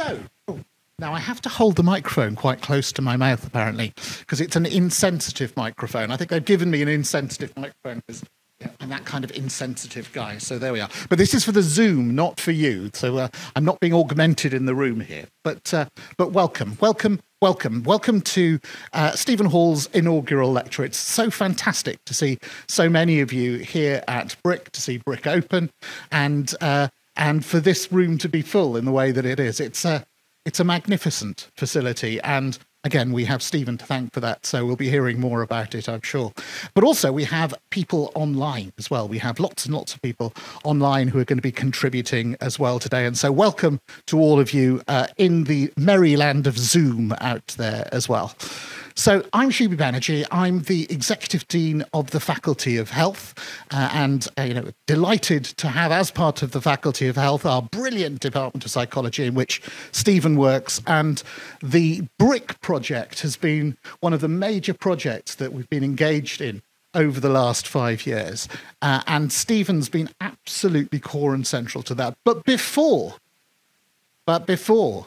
So, now I have to hold the microphone quite close to my mouth, apparently, because it's an insensitive microphone. I think they've given me an insensitive microphone because I'm that kind of insensitive guy. So there we are. But this is for the Zoom, not for you. So I'm not being augmented in the room here. But welcome to Stephen Hall's inaugural lecture. It's so fantastic to see so many of you here at BRIC, to see BRIC open, and for this room to be full in the way that it is. It's a magnificent facility, and again, we have Stephen to thank for that, so we'll be hearing more about it, I'm sure. But also, we have people online as well. We have lots and lots of people online who are going to be contributing as well today. And so welcome to all of you in the merry land of Zoom out there as well. So I'm Shubi Banerjee. I'm the Executive Dean of the Faculty of Health, and delighted to have as part of the Faculty of Health our brilliant Department of Psychology in which Stephen works. And the BRIC project has been one of the major projects that we've been engaged in over the last 5 years. And Stephen's been absolutely core and central to that. But before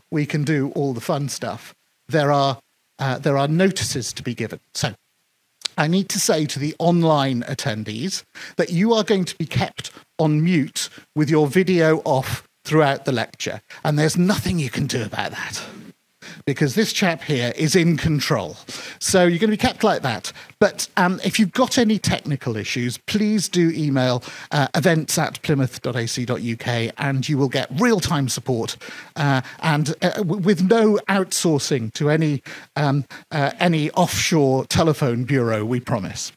we can do all the fun stuff, there are notices to be given. So I need to say to the online attendees that you are going to be kept on mute with your video off throughout the lecture. And there's nothing you can do about that, because this chap here is in control. So you're going to be kept like that. But if you've got any technical issues, please do email events@plymouth.ac.uk and you will get real-time support and with no outsourcing to any offshore telephone bureau, we promise.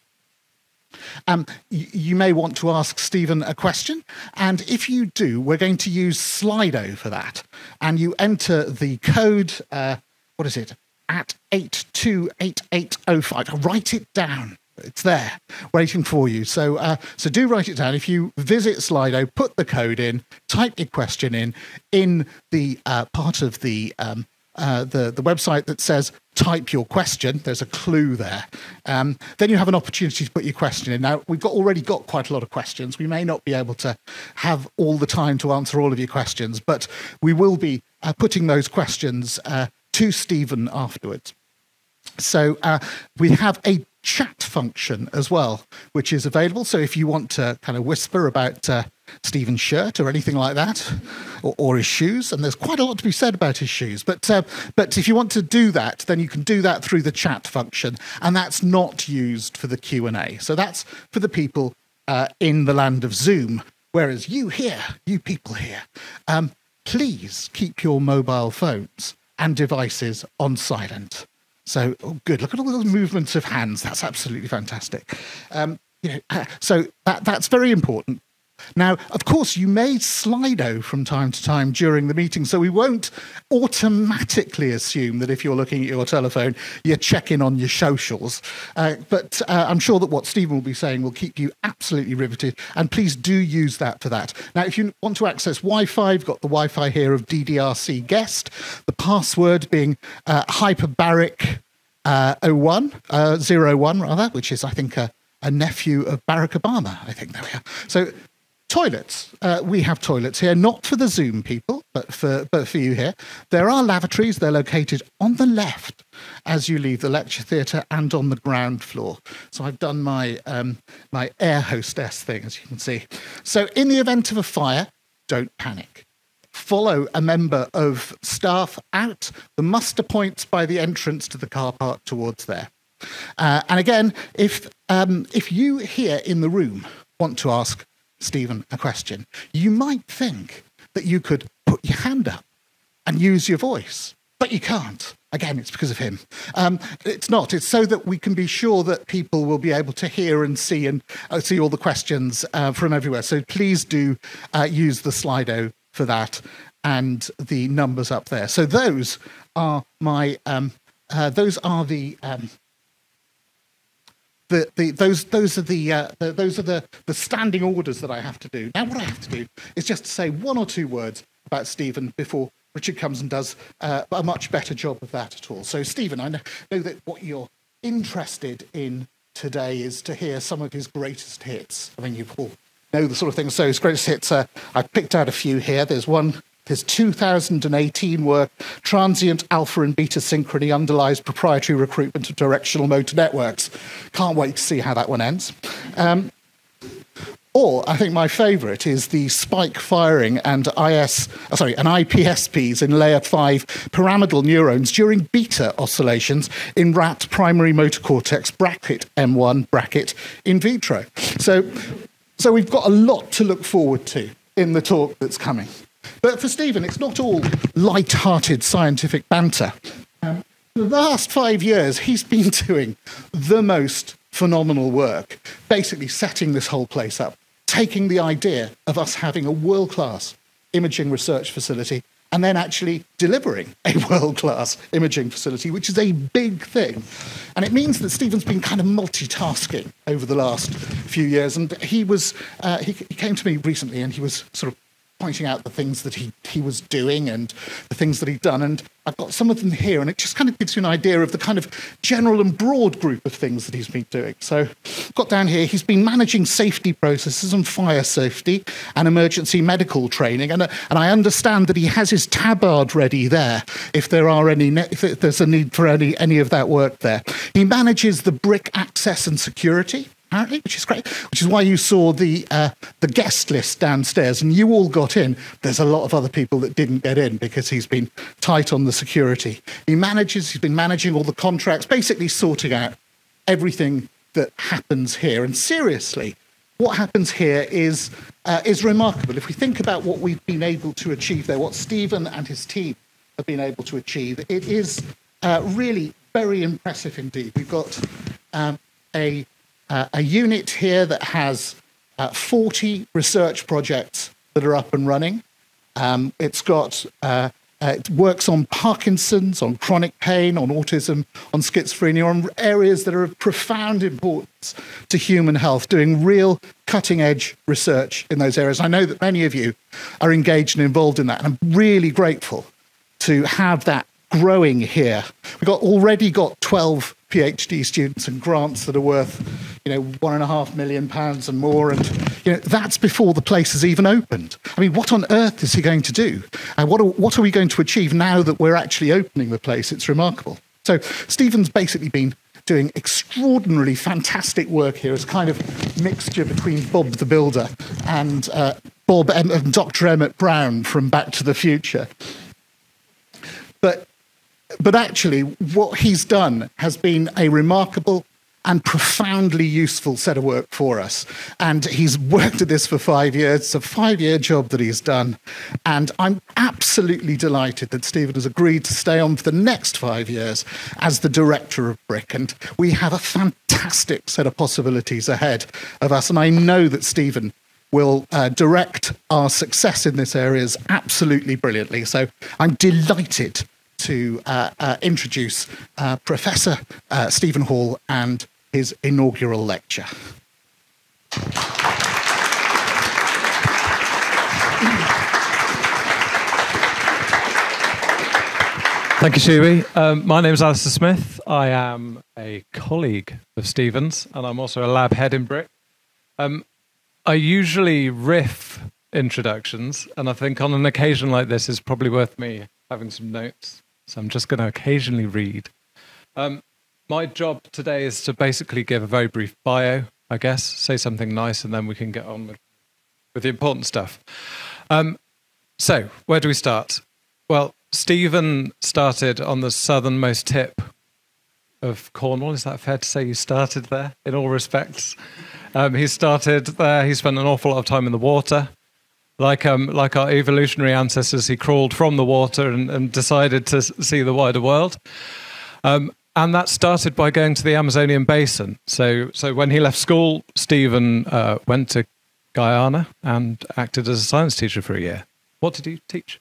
You may want to ask Stephen a question, and if you do, we're going to use Slido for that. And you enter the code, what is it, at 828805. Write it down. It's there, waiting for you. So do write it down. If you visit Slido, put the code in, type your question in the part of the website that says type your question. There's a clue there. Then you have an opportunity to put your question in. Now, we've already got quite a lot of questions. We may not be able to have all the time to answer all of your questions, but we will be putting those questions to Stephen afterwards. So we have a chat function as well, which is available. So if you want to kind of whisper about Stephen's shirt or anything like that, or his shoes, and there's quite a lot to be said about his shoes, but if you want to do that, then you can do that through the chat function, and that's not used for the Q&A. So that's for the people in the land of Zoom, whereas you people here, please keep your mobile phones and devices on silent. So, good. Look at all those movements of hands. That's absolutely fantastic. So that's very important. Now, of course, you may Slido from time to time during the meeting, so we won't automatically assume that if you're looking at your telephone, you're checking on your socials. But I'm sure that what Stephen will be saying will keep you absolutely riveted, and please do use that for that. Now, if you want to access Wi-Fi, you've got the Wi-Fi here of DDRC guest, the password being hyperbaric 01, rather, which is, I think, a nephew of Barack Obama. I think there we are. So, toilets. We have toilets here, not for the Zoom people, but for you here. There are lavatories. They're located on the left as you leave the lecture theatre and on the ground floor. So I've done my my air hostess thing, as you can see. So in the event of a fire, don't panic. Follow a member of staff out the muster points by the entrance to the car park towards there. And again, if you here in the room want to ask Stephen a question, you might think that you could put your hand up and use your voice, but you can't. Again, it's because of him. It's not. It's so that we can be sure that people will be able to hear and see all the questions from everywhere. So please do use the Slido for that and the numbers up there. So those are my those are the standing orders that I have to do. Now, what I have to do is just to say one or two words about Stephen before Richard comes and does a much better job of that at all. So, Stephen, I know that what you're interested in today is to hear some of his greatest hits. I mean, you all know the sort of thing. So his greatest hits, I've picked out a few here. There's one His 2018 work, Transient Alpha and Beta Synchrony Underlies Proprietary Recruitment of Directional Motor Networks. Can't wait to see how that one ends. Or, I think my favourite is the spike firing and IPSPs in layer 5 pyramidal neurons during beta oscillations in rat primary motor cortex bracket M1 bracket in vitro. So we've got a lot to look forward to in the talk that's coming. But for Stephen, it's not all light-hearted scientific banter. For the last 5 years, he's been doing the most phenomenal work, basically setting this whole place up, taking the idea of us having a world-class imaging research facility and then actually delivering a world-class imaging facility, which is a big thing. And it means that Stephen's been kind of multitasking over the last few years. And he came to me recently and he was sort of pointing out the things that he was doing and the things that he'd done. And I've got some of them here, and it just kind of gives you an idea of the kind of general and broad group of things that he's been doing. So got down here, he's been managing safety processes and fire safety and emergency medical training. And I understand that he has his tabard ready there if there's a need for any of that work there. He manages the BRIC access and security, apparently, which is great, which is why you saw the guest list downstairs and you all got in. There's a lot of other people that didn't get in because he's been tight on the security. He's been managing all the contracts, basically sorting out everything that happens here. And seriously, what happens here is remarkable. If we think about what we've been able to achieve there, what Stephen and his team have been able to achieve, it is really very impressive indeed. We've got a unit here that has 40 research projects that are up and running. It works on Parkinson's, on chronic pain, on autism, on schizophrenia, on areas that are of profound importance to human health, doing real cutting-edge research in those areas. I know that many of you are engaged and involved in that, and I'm really grateful to have that growing here. We've already got 12 PhD students and grants that are worth, £1.5 million and more. And, that's before the place has even opened. I mean, what on earth is he going to do? And what are we going to achieve now that we're actually opening the place? It's remarkable. So Stephen's basically been doing extraordinarily fantastic work here as a kind of mixture between Bob the Builder and Dr. Emmett Brown from Back to the Future. But actually, what he's done has been a remarkable and profoundly useful set of work for us. And he's worked at this for 5 years. It's a 5-year job that he's done. And I'm absolutely delighted that Stephen has agreed to stay on for the next 5 years as the director of BRIC. And we have a fantastic set of possibilities ahead of us. And I know that Stephen will direct our success in this area absolutely brilliantly. So I'm delighted to introduce Professor Stephen Hall and his inaugural lecture. Thank you, Shuey. My name is Alistair Smith. I am a colleague of Stephen's, and I'm also a lab head in BRIC. I usually riff introductions, and I think on an occasion like this, it's probably worth me having some notes. So I'm just going to occasionally read. My job today is to basically give a very brief bio, I guess, say something nice, and then we can get on with the important stuff. So where do we start? Well, Stephen started on the southernmost tip of Cornwall. Is that fair to say you started there in all respects? He started there. He spent an awful lot of time in the water. Like our evolutionary ancestors, he crawled from the water and decided to see the wider world. And that started by going to the Amazonian basin. So when he left school, Stephen went to Guyana and acted as a science teacher for a year. What did he teach?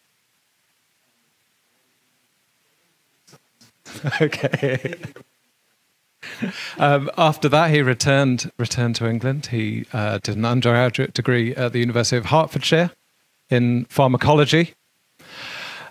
Okay. After that, he returned to England. He did an undergraduate degree at the University of Hertfordshire in pharmacology.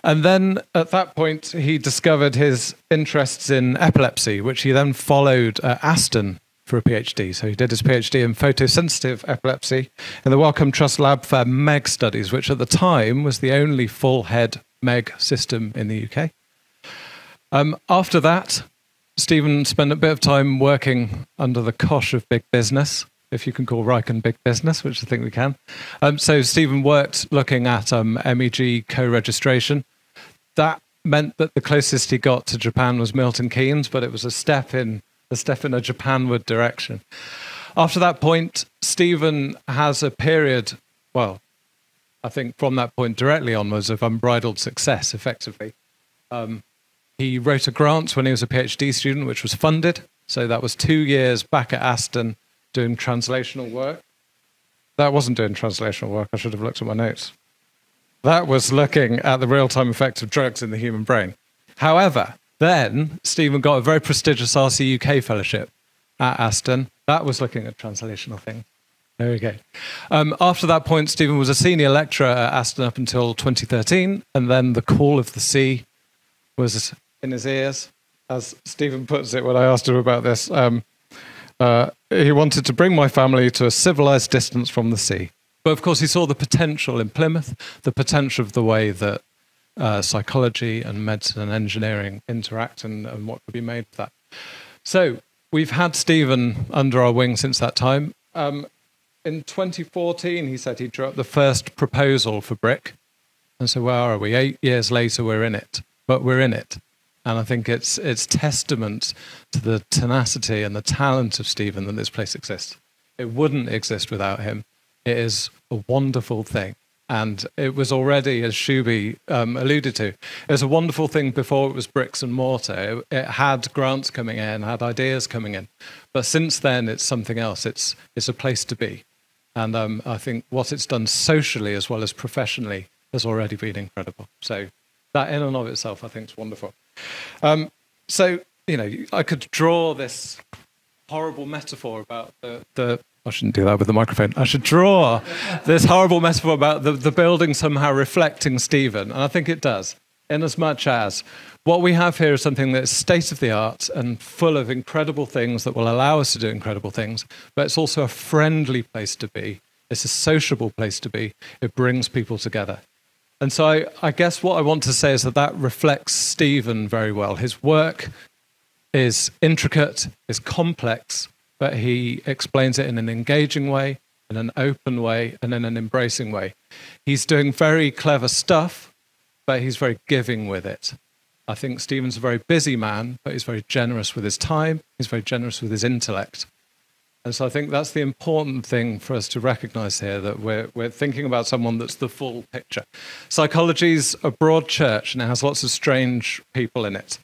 And then at that point, he discovered his interests in epilepsy, which he then followed at Aston for a PhD. So he did his PhD in photosensitive epilepsy in the Wellcome Trust lab for MEG studies, which at the time was the only full head MEG system in the UK. After that, Stephen spent a bit of time working under the cosh of big business, if you can call Riken big business, which I think we can. So Stephen worked looking at MEG co-registration. That meant that the closest he got to Japan was Milton Keynes, but it was a step in a Japanward direction. After that point, Stephen has a period, well, I think from that point directly onwards, of unbridled success, effectively. He wrote a grant when he was a PhD student, which was funded. So that was 2 years back at Aston doing translational work. That wasn't doing translational work. I should have looked at my notes. That was looking at the real-time effect of drugs in the human brain. However, then Stephen got a very prestigious RC UK fellowship at Aston. That was looking at translational things. There we go. After that point, Stephen was a senior lecturer at Aston up until 2013, and then the call of the sea was in his ears, as Stephen puts it when I asked him about this. He wanted to bring my family to a civilized distance from the sea. But of course, he saw the potential in Plymouth, the potential of the way that psychology and medicine and engineering interact and what could be made of that. So we've had Stephen under our wing since that time. In 2014, he said he drew up the first proposal for BRIC. And so where are we? 8 years later, we're in it. But we're in it. And I think it's testament to the tenacity and the talent of Stephen that this place exists. It wouldn't exist without him. It is a wonderful thing. And it was already, as Shubi alluded to, it was a wonderful thing before it was bricks and mortar. It had grants coming in, had ideas coming in. But since then, it's something else. It's a place to be. And I think what it's done socially as well as professionally has already been incredible. So that in and of itself, I think, is wonderful. So, you know, I could draw this horrible metaphor about the I shouldn't do that with the microphone. I should draw this horrible metaphor about the building somehow reflecting Stephen. And I think it does, in as much as what we have here is something that's state-of-the-art and full of incredible things that will allow us to do incredible things, but it's also a friendly place to be. It's a sociable place to be. It brings people together. And so I guess what I want to say is that reflects Stephen very well. His work is intricate, is complex, but he explains it in an engaging way, in an open way, and in an embracing way. He's doing very clever stuff, but he's very giving with it. I think Stephen's a very busy man, but he's very generous with his time. He's very generous with his intellect. And so I think that's the important thing for us to recognize here, that we're thinking about someone that's the full picture. Psychology's a broad church, and it has lots of strange people in it.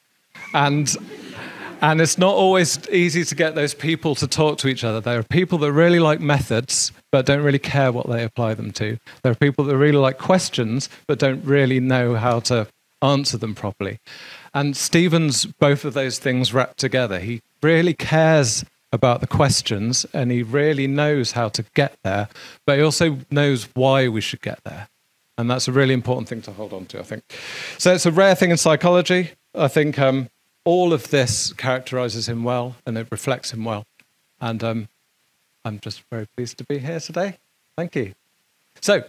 And it's not always easy to get those people to talk to each other. There are people that really like methods, but don't really care what they apply them to. There are people that really like questions, but don't really know how to answer them properly. And Stephen's both of those things wrapped together. He really cares about the questions, and he really knows how to get there, but he also knows why we should get there. And that's a really important thing to hold on to, I think. So it's a rare thing in psychology. I think all of this characterizes him well, and it reflects him well. And I'm just very pleased to be here today. Thank you. So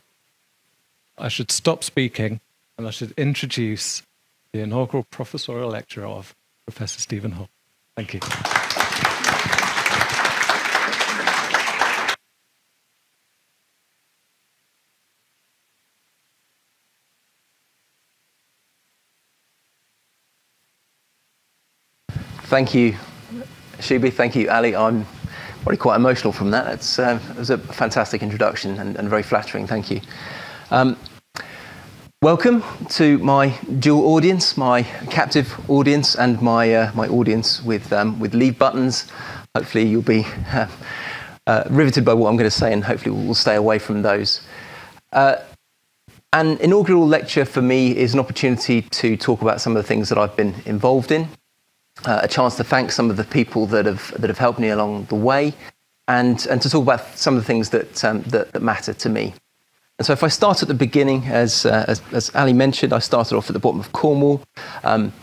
I should stop speaking, and I should introduce the inaugural professorial lecturer of Professor Stephen Hall. Thank you. Thank you, Shubi. Thank you, Ali. I'm already quite emotional from that. It was a fantastic introduction and very flattering. Thank you. Welcome to my dual audience, my captive audience, and my audience with leave buttons. Hopefully, you'll be riveted by what I'm going to say, and hopefully, we'll stay away from those. An inaugural lecture for me is an opportunity to talk about some of the things that I've been involved in. A chance to thank some of the people that have helped me along the way, and to talk about some of the things that matter to me. And so, if I start at the beginning, as Ali mentioned, I started off at the bottom of Cornwall. I'm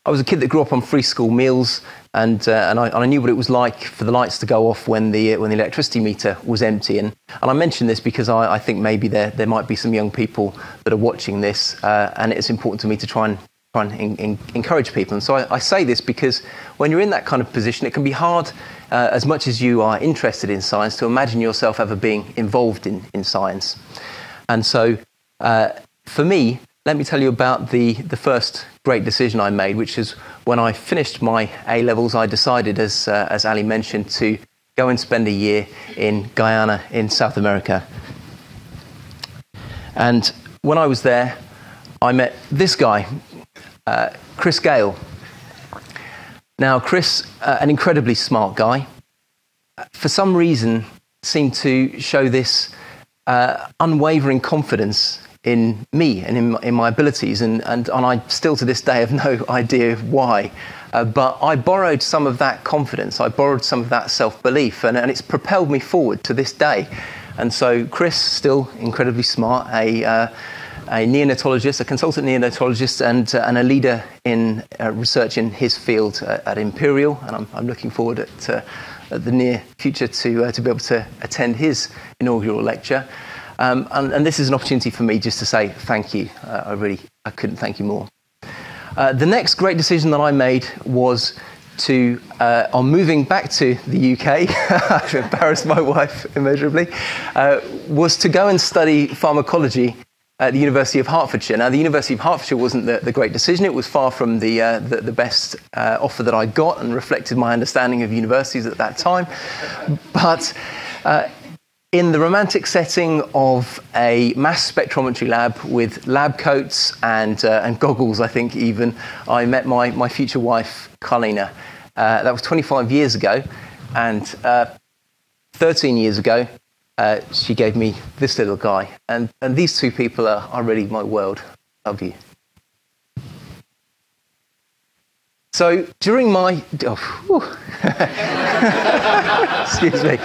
I was a kid that grew up on free school meals, and I knew what it was like for the lights to go off when the electricity meter was empty. And I mention this because I think maybe there might be some young people that are watching this, and it's important to me to try and encourage people. And so I say this because when you're in that kind of position, it can be hard, as much as you are interested in science, to imagine yourself ever being involved in science. And so for me, let me tell you about the first great decision I made, which is when I finished my A-levels. I decided, as Ali mentioned, to go and spend a year in Guyana in South America. And when I was there, I met this guy, Chris Gale. Now, Chris, an incredibly smart guy, for some reason seemed to show this unwavering confidence in me and in my abilities, and I still to this day have no idea why. But I borrowed some of that confidence, I borrowed some of that self-belief, and it's propelled me forward to this day. And so Chris, still incredibly smart, a neonatologist, a consultant neonatologist, and a leader in research in his field at Imperial, and I'm looking forward at the near future to be able to attend his inaugural lecture. And this is an opportunity for me just to say thank you. I couldn't thank you more. The next great decision that I made was to, on moving back to the UK, I've embarrassed my wife immeasurably, was to go and study pharmacology at the University of Hertfordshire. Now, the University of Hertfordshire wasn't the great decision. It was far from the best offer that I got, and reflected my understanding of universities at that time. But in the romantic setting of a mass spectrometry lab with lab coats and goggles, I think even, I met my future wife, Carlina. That was 25 years ago, and 13 years ago, she gave me this little guy. And these two people are really my world. Love you. So during my... excuse me.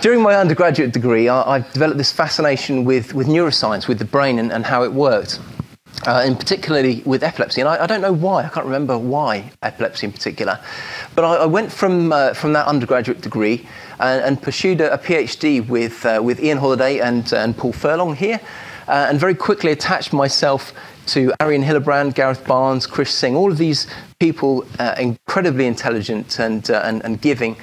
During my undergraduate degree, I developed this fascination with neuroscience, with the brain and how it worked, and particularly with epilepsy. And I don't know why, I can't remember why epilepsy in particular. But I went from that undergraduate degree and pursued a PhD with Ian Holliday and Paul Furlong here, and very quickly attached myself to Arian Hillebrand, Gareth Barnes, Chris Singh, all of these people, incredibly intelligent and giving.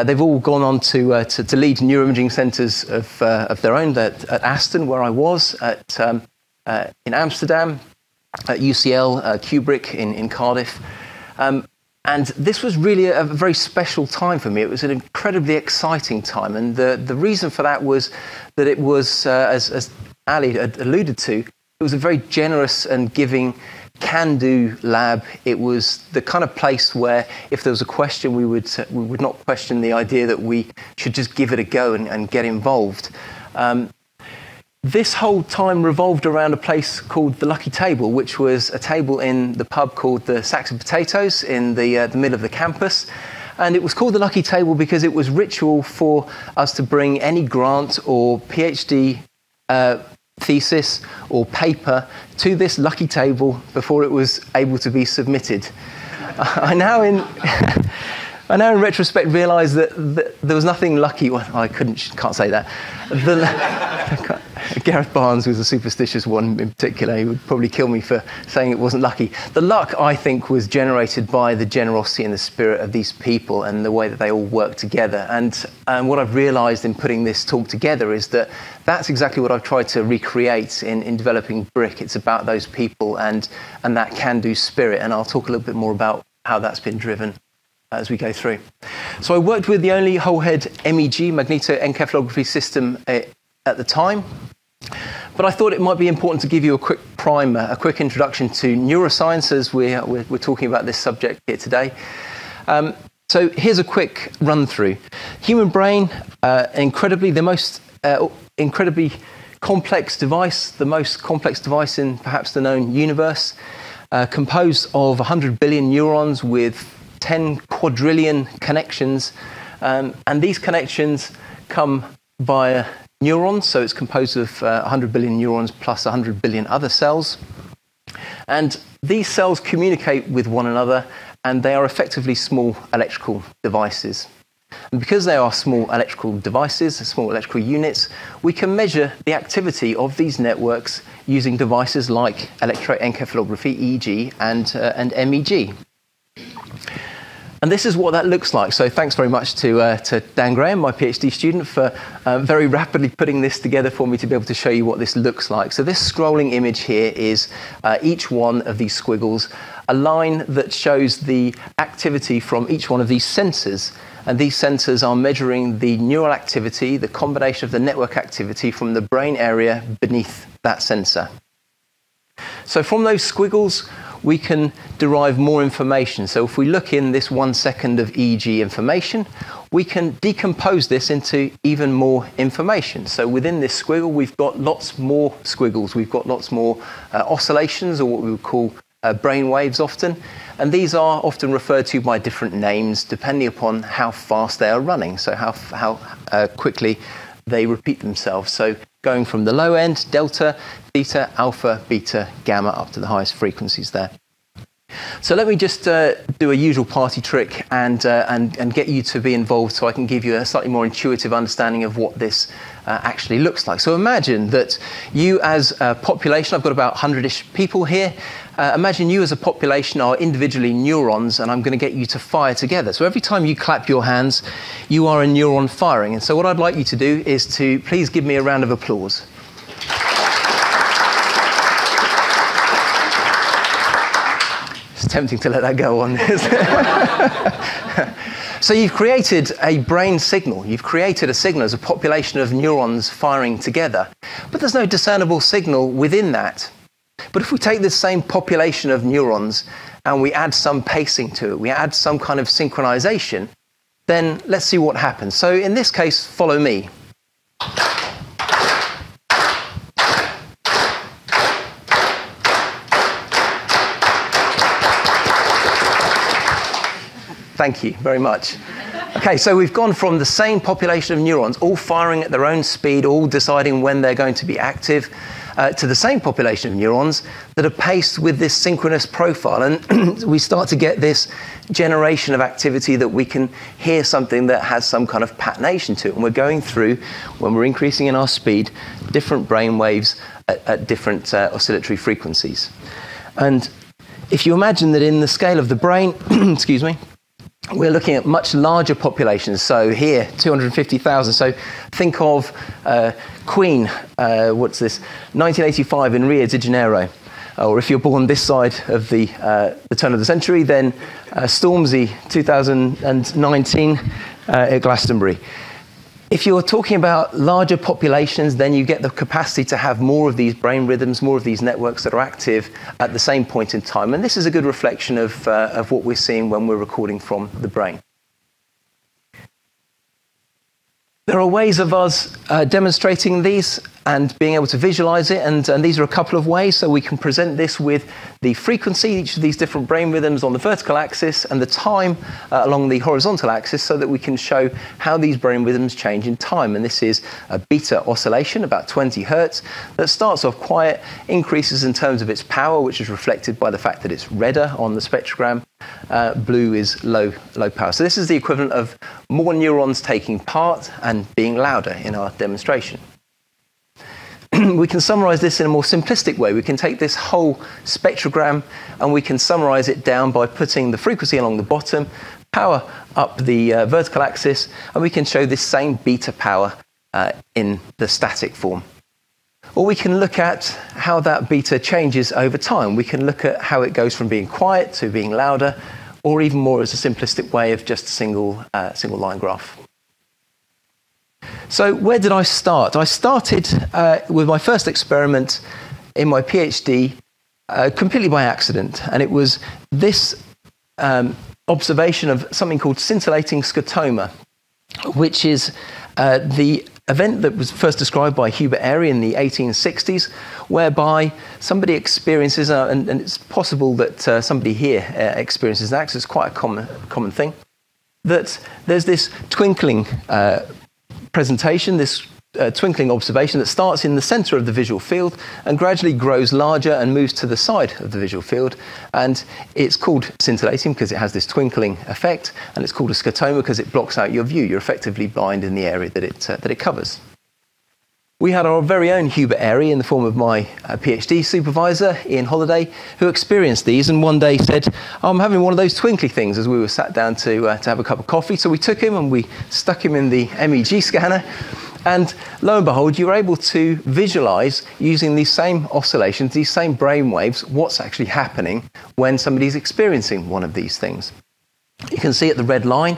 They've all gone on to lead neuroimaging centres of their own at Aston, where I was, in Amsterdam, at UCL, BRIC in Cardiff. And this was really a very special time for me. It was an incredibly exciting time. And the reason for that was that it was, as Ali had alluded to, it was a very generous and giving can-do lab. It was the kind of place where if there was a question, we would not question the idea that we should just give it a go and get involved. This whole time revolved around a place called the Lucky Table, which was a table in the pub called the Sacks and Potatoes in the middle of the campus. And it was called the Lucky Table because it was ritual for us to bring any grant or PhD thesis or paper to this lucky table before it was able to be submitted. I now in retrospect realise that there was nothing lucky. Well, I can't say that. Gareth Barnes was a superstitious one in particular. He would probably kill me for saying it wasn't lucky. The luck, I think, was generated by the generosity and the spirit of these people and the way that they all work together. And what I've realised in putting this talk together is that that's exactly what I've tried to recreate in developing BRIC. It's about those people and that can-do spirit. And I'll talk a little bit more about how that's been driven as we go through. So I worked with the only whole-head MEG, magnetoencephalography system at the time. But I thought it might be important to give you a quick primer, a quick introduction to neuroscience as we're talking about this subject here today. So here's a quick run-through. Human brain, incredibly complex device, the most complex device in perhaps the known universe, composed of 100 billion neurons with 10 quadrillion connections. And these connections come via neurons, so it's composed of 100 billion neurons plus 100 billion other cells. And these cells communicate with one another, and they are effectively small electrical devices. And because they are small electrical devices, small electrical units, we can measure the activity of these networks using devices like electroencephalography, EEG, and MEG. And this is what that looks like. So thanks very much to Dan Graham, my PhD student, for very rapidly putting this together for me to be able to show you what this looks like. So this scrolling image here is each one of these squiggles, a line that shows the activity from each one of these sensors. And these sensors are measuring the neural activity, the combination of the network activity from the brain area beneath that sensor. So from those squiggles, we can derive more information. So if we look in this 1 second of EEG information, we can decompose this into even more information. So within this squiggle, we've got lots more squiggles. We've got lots more oscillations, or what we would call brain waves often. And these are often referred to by different names depending upon how fast they are running, so how quickly they repeat themselves. So going from the low end, delta, theta, alpha, beta, gamma, up to the highest frequencies there. So let me just do a usual party trick and get you to be involved so I can give you a slightly more intuitive understanding of what this actually looks like. So imagine that you as a population, I've got about 100-ish people here, imagine you as a population are individually neurons, and I'm going to get you to fire together. So every time you clap your hands, you are a neuron firing. And so what I'd like you to do is to please give me a round of applause. It's tempting to let that go on. So you've created a brain signal. You've created a signal as a population of neurons firing together. But there's no discernible signal within that. But if we take this same population of neurons and we add some pacing to it, we add some kind of synchronization, then let's see what happens. So in this case, follow me. Thank you very much. Okay, so we've gone from the same population of neurons, all firing at their own speed, all deciding when they're going to be active, to the same population of neurons that are paced with this synchronous profile. And we start to get this generation of activity that we can hear something that has some kind of patternation to it. And we're going through, when we're increasing in our speed, different brain waves at different oscillatory frequencies. And if you imagine that in the scale of the brain, excuse me, we're looking at much larger populations. So here, 250,000. So think of Queen, what's this, 1985 in Rio de Janeiro. Or if you're born this side of the turn of the century, then Stormzy, 2019 at Glastonbury. If you're talking about larger populations, then you get the capacity to have more of these brain rhythms, more of these networks that are active at the same point in time. And this is a good reflection of what we're seeing when we're recording from the brain. There are ways of us demonstrating these and being able to visualize it, and these are a couple of ways. So we can present this with the frequency, each of these different brain rhythms on the vertical axis, and the time along the horizontal axis, so that we can show how these brain rhythms change in time. And this is a beta oscillation, about 20 hertz, that starts off quiet, increases in terms of its power, which is reflected by the fact that it's redder on the spectrogram. Blue is low power. So this is the equivalent of more neurons taking part and being louder in our demonstration. We can summarize this in a more simplistic way. We can take this whole spectrogram and we can summarize it down by putting the frequency along the bottom, power up the vertical axis, and we can show this same beta power in the static form. Or we can look at how that beta changes over time. We can look at how it goes from being quiet to being louder, or even more as a simplistic way of just a single line graph. So where did I start? I started with my first experiment in my PhD completely by accident. And it was this observation of something called scintillating scotama, which is the event that was first described by Hubert Airy in the 1860s, whereby somebody experiences, and it's possible that somebody here experiences that, because it's quite a common thing, that there's this twinkling presentation, this twinkling observation that starts in the center of the visual field and gradually grows larger and moves to the side of the visual field. And it's called scintillating because it has this twinkling effect, and it's called a scotoma because it blocks out your view. You're effectively blind in the area that it covers. We had our very own Hubert Airy in the form of my PhD supervisor, Ian Holliday, who experienced these and one day said, I'm having one of those twinkly things, as we were sat down to have a cup of coffee. So we took him and we stuck him in the MEG scanner. And lo and behold, you were able to visualize using these same oscillations, these same brain waves, what's actually happening when somebody's experiencing one of these things. You can see at the red line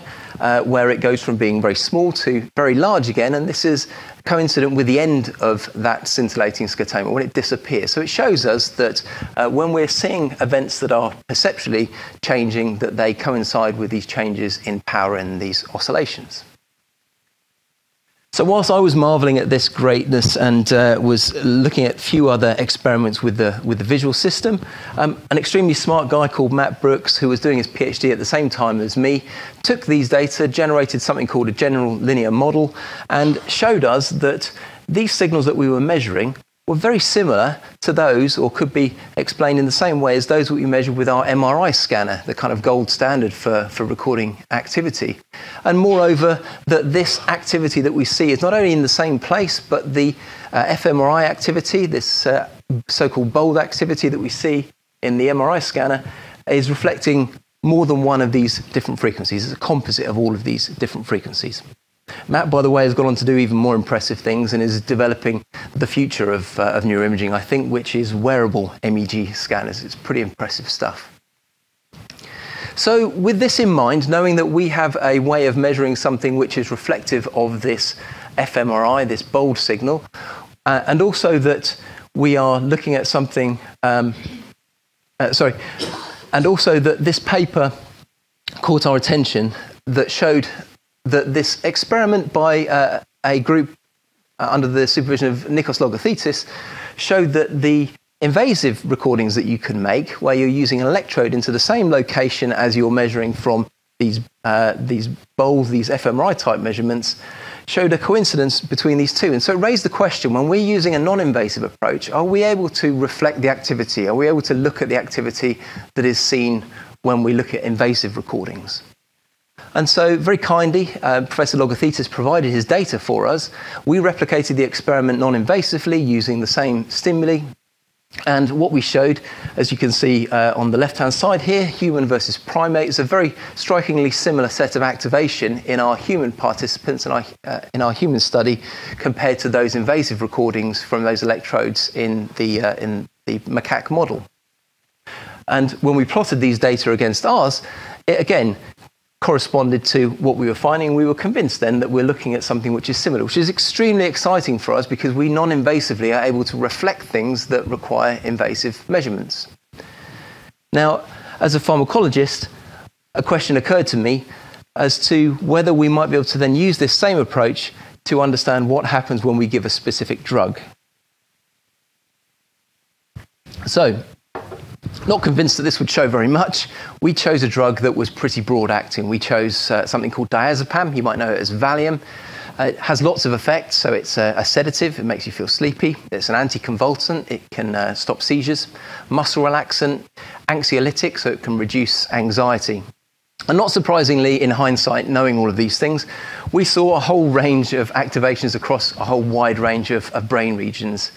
where it goes from being very small to very large again, and this is coincident with the end of that scintillating scotoma, when it disappears. So it shows us that when we're seeing events that are perceptually changing, that they coincide with these changes in power in these oscillations. So whilst I was marvelling at this greatness and was looking at a few other experiments with the visual system, an extremely smart guy called Matt Brooks, who was doing his PhD at the same time as me, took these data, generated something called a general linear model, and showed us that these signals that we were measuring were very similar to those, or could be explained in the same way as those that we measured with our MRI scanner, the kind of gold standard for recording activity. And moreover, that this activity that we see is not only in the same place, but the fMRI activity, this so-called bold activity that we see in the MRI scanner, is reflecting more than one of these different frequencies. It's a composite of all of these different frequencies. Matt, by the way, has gone on to do even more impressive things and is developing the future of neuroimaging, I think, which is wearable MEG scanners. It's pretty impressive stuff. So with this in mind, knowing that we have a way of measuring something which is reflective of this fMRI, this bold signal, and also that we are looking at something, and also that this paper caught our attention that showed that this experiment by a group under the supervision of Nikos Logothetis showed that the invasive recordings that you can make, where you're using an electrode into the same location as you're measuring from these bold, these fMRI type measurements, showed a coincidence between these two. And so it raised the question, when we're using a non-invasive approach, are we able to reflect the activity? Are we able to look at the activity that is seen when we look at invasive recordings? And so, very kindly, Professor Logothetis provided his data for us. We replicated the experiment non-invasively using the same stimuli. And what we showed, as you can see on the left-hand side here, human versus primate, is a very strikingly similar set of activation in our human participants and in our human study compared to those invasive recordings from those electrodes in the macaque model. And when we plotted these data against ours, it again corresponded to what we were finding. We were convinced then that we're looking at something which is similar, which is extremely exciting for us because we non-invasively are able to reflect things that require invasive measurements. Now, as a pharmacologist, a question occurred to me as to whether we might be able to then use this same approach to understand what happens when we give a specific drug. So, not convinced that this would show very much, we chose a drug that was pretty broad acting. We chose something called diazepam. You might know it as Valium. It has lots of effects. So it's a sedative. It makes you feel sleepy. It's an anticonvulsant. It can stop seizures. Muscle relaxant. Anxiolytic, so it can reduce anxiety. And not surprisingly, in hindsight, knowing all of these things, we saw a whole range of activations across a whole wide range of brain regions.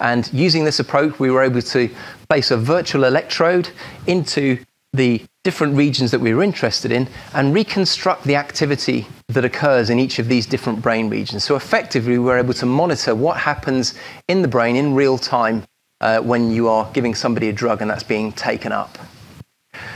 And using this approach, we were able to place a virtual electrode into the different regions that we were interested in and reconstruct the activity that occurs in each of these different brain regions. So effectively, we were able to monitor what happens in the brain in real time when you are giving somebody a drug and that's being taken up.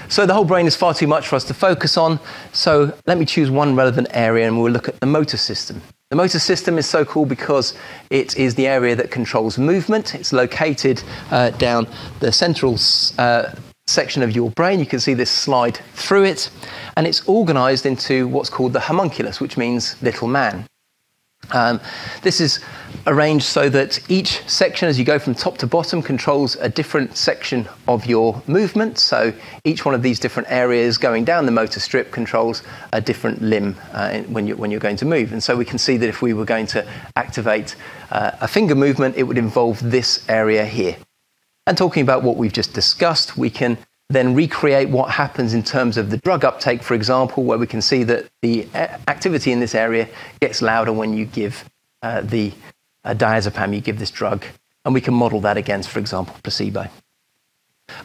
So the whole brain is far too much for us to focus on. So let me choose one relevant area and we'll look at the motor system. The motor system is so cool because it is the area that controls movement. It's located down the central section of your brain. You can see this slide through it. And it's organized into what's called the homunculus, which means little man. This is arranged so that each section, as you go from top to bottom, controls a different section of your movement. So each one of these different areas going down the motor strip controls a different limb when you're going to move. And so we can see that if we were going to activate a finger movement, it would involve this area here. And talking about what we've just discussed, we can then recreate what happens in terms of the drug uptake, for example, where we can see that the activity in this area gets louder when you give the diazepam, you give this drug, and we can model that against, for example, placebo.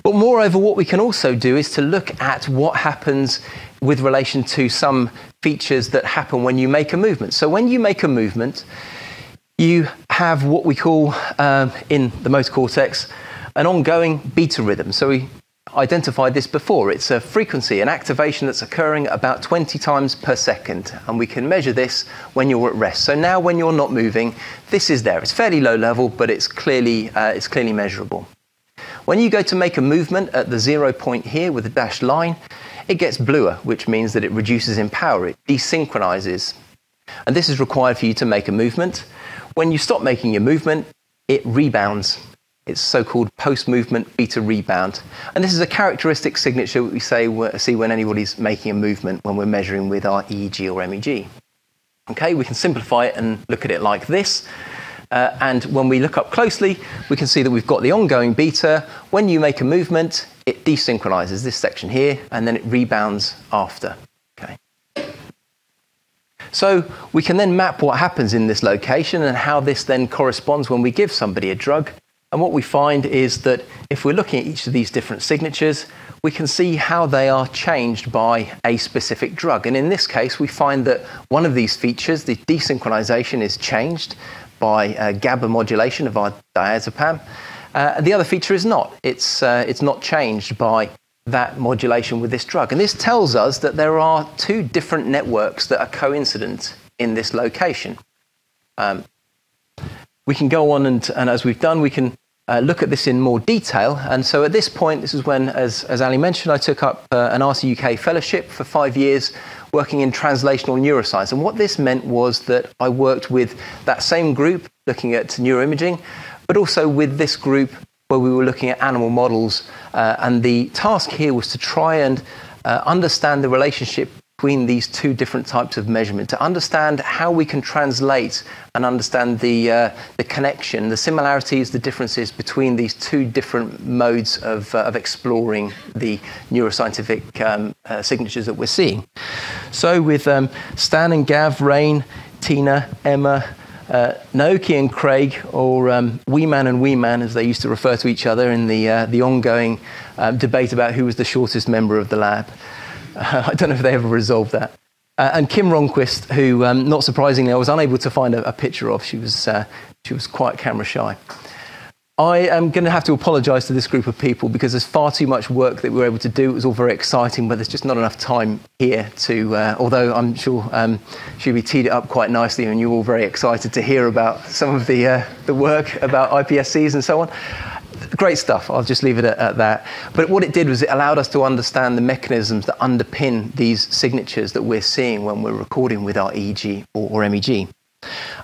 But moreover, what we can also do is to look at what happens with relation to some features that happen when you make a movement. So when you make a movement, you have what we call, in the motor cortex, an ongoing beta rhythm. So we identified this before. It's a frequency, an activation that's occurring about 20 times per second, and we can measure this when you're at rest. So now when you're not moving, this is there. It's fairly low level, but it's clearly measurable. When you go to make a movement at the 0 point here with a dashed line, it gets bluer, which means that it reduces in power. It desynchronizes. And this is required for you to make a movement. When you stop making your movement, it rebounds. It's so-called post-movement beta rebound. And this is a characteristic signature we see when anybody's making a movement when we're measuring with our EEG or MEG. Okay, we can simplify it and look at it like this. And when we look up closely, we can see that we've got the ongoing beta. When you make a movement, it desynchronizes this section here, and then it rebounds after. Okay. So we can then map what happens in this location and how this then corresponds when we give somebody a drug. And what we find is that if we're looking at each of these different signatures, we can see how they are changed by a specific drug. And in this case, we find that one of these features, the desynchronization, is changed by GABA modulation of our diazepam. The other feature is not. It's not changed by that modulation with this drug. And this tells us that there are two different networks that are coincident in this location. We can go on and as we've done, we can look at this in more detail. And so at this point, this is when, as Ali mentioned, I took up an RCUK fellowship for 5 years working in translational neuroscience. And what this meant was that I worked with that same group looking at neuroimaging, but also with this group where we were looking at animal models. And the task here was to try and understand the relationship between these two different types of measurement, to understand how we can translate and understand the connection, the similarities, the differences between these two different modes of exploring the neuroscientific signatures that we're seeing. So with Stan and Gav, Rain, Tina, Emma, Naoki and Craig, or Wee-Man and Wee-Man, as they used to refer to each other in the ongoing debate about who was the shortest member of the lab. I don't know if they ever resolved that. And Kim Ronquist, who, not surprisingly, I was unable to find a picture of. She was quite camera shy. I am going to have to apologise to this group of people because there's far too much work that we were able to do. It was all very exciting, but there's just not enough time here to, although I'm sure Shubi teed it up quite nicely and you're all very excited to hear about some of the work about iPSCs and so on. Great stuff. I'll just leave it at that. But what it did was it allowed us to understand the mechanisms that underpin these signatures that we're seeing when we're recording with our EEG or MEG.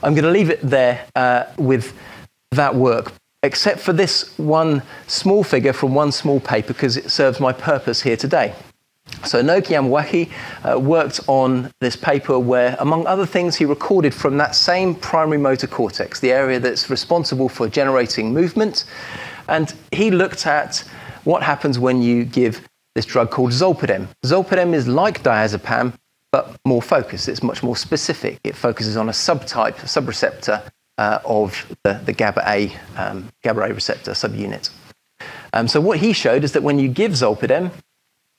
I'm going to leave it there with that work, except for this one small figure from one small paper, because it serves my purpose here today. So Naoki Yamawaki worked on this paper where, among other things, he recorded from that same primary motor cortex, the area that's responsible for generating movement. And he looked at what happens when you give this drug called zolpidem. Zolpidem is like diazepam, but more focused. It's much more specific. It focuses on a subreceptor of the GABA-A receptor subunit. So what he showed is that when you give zolpidem,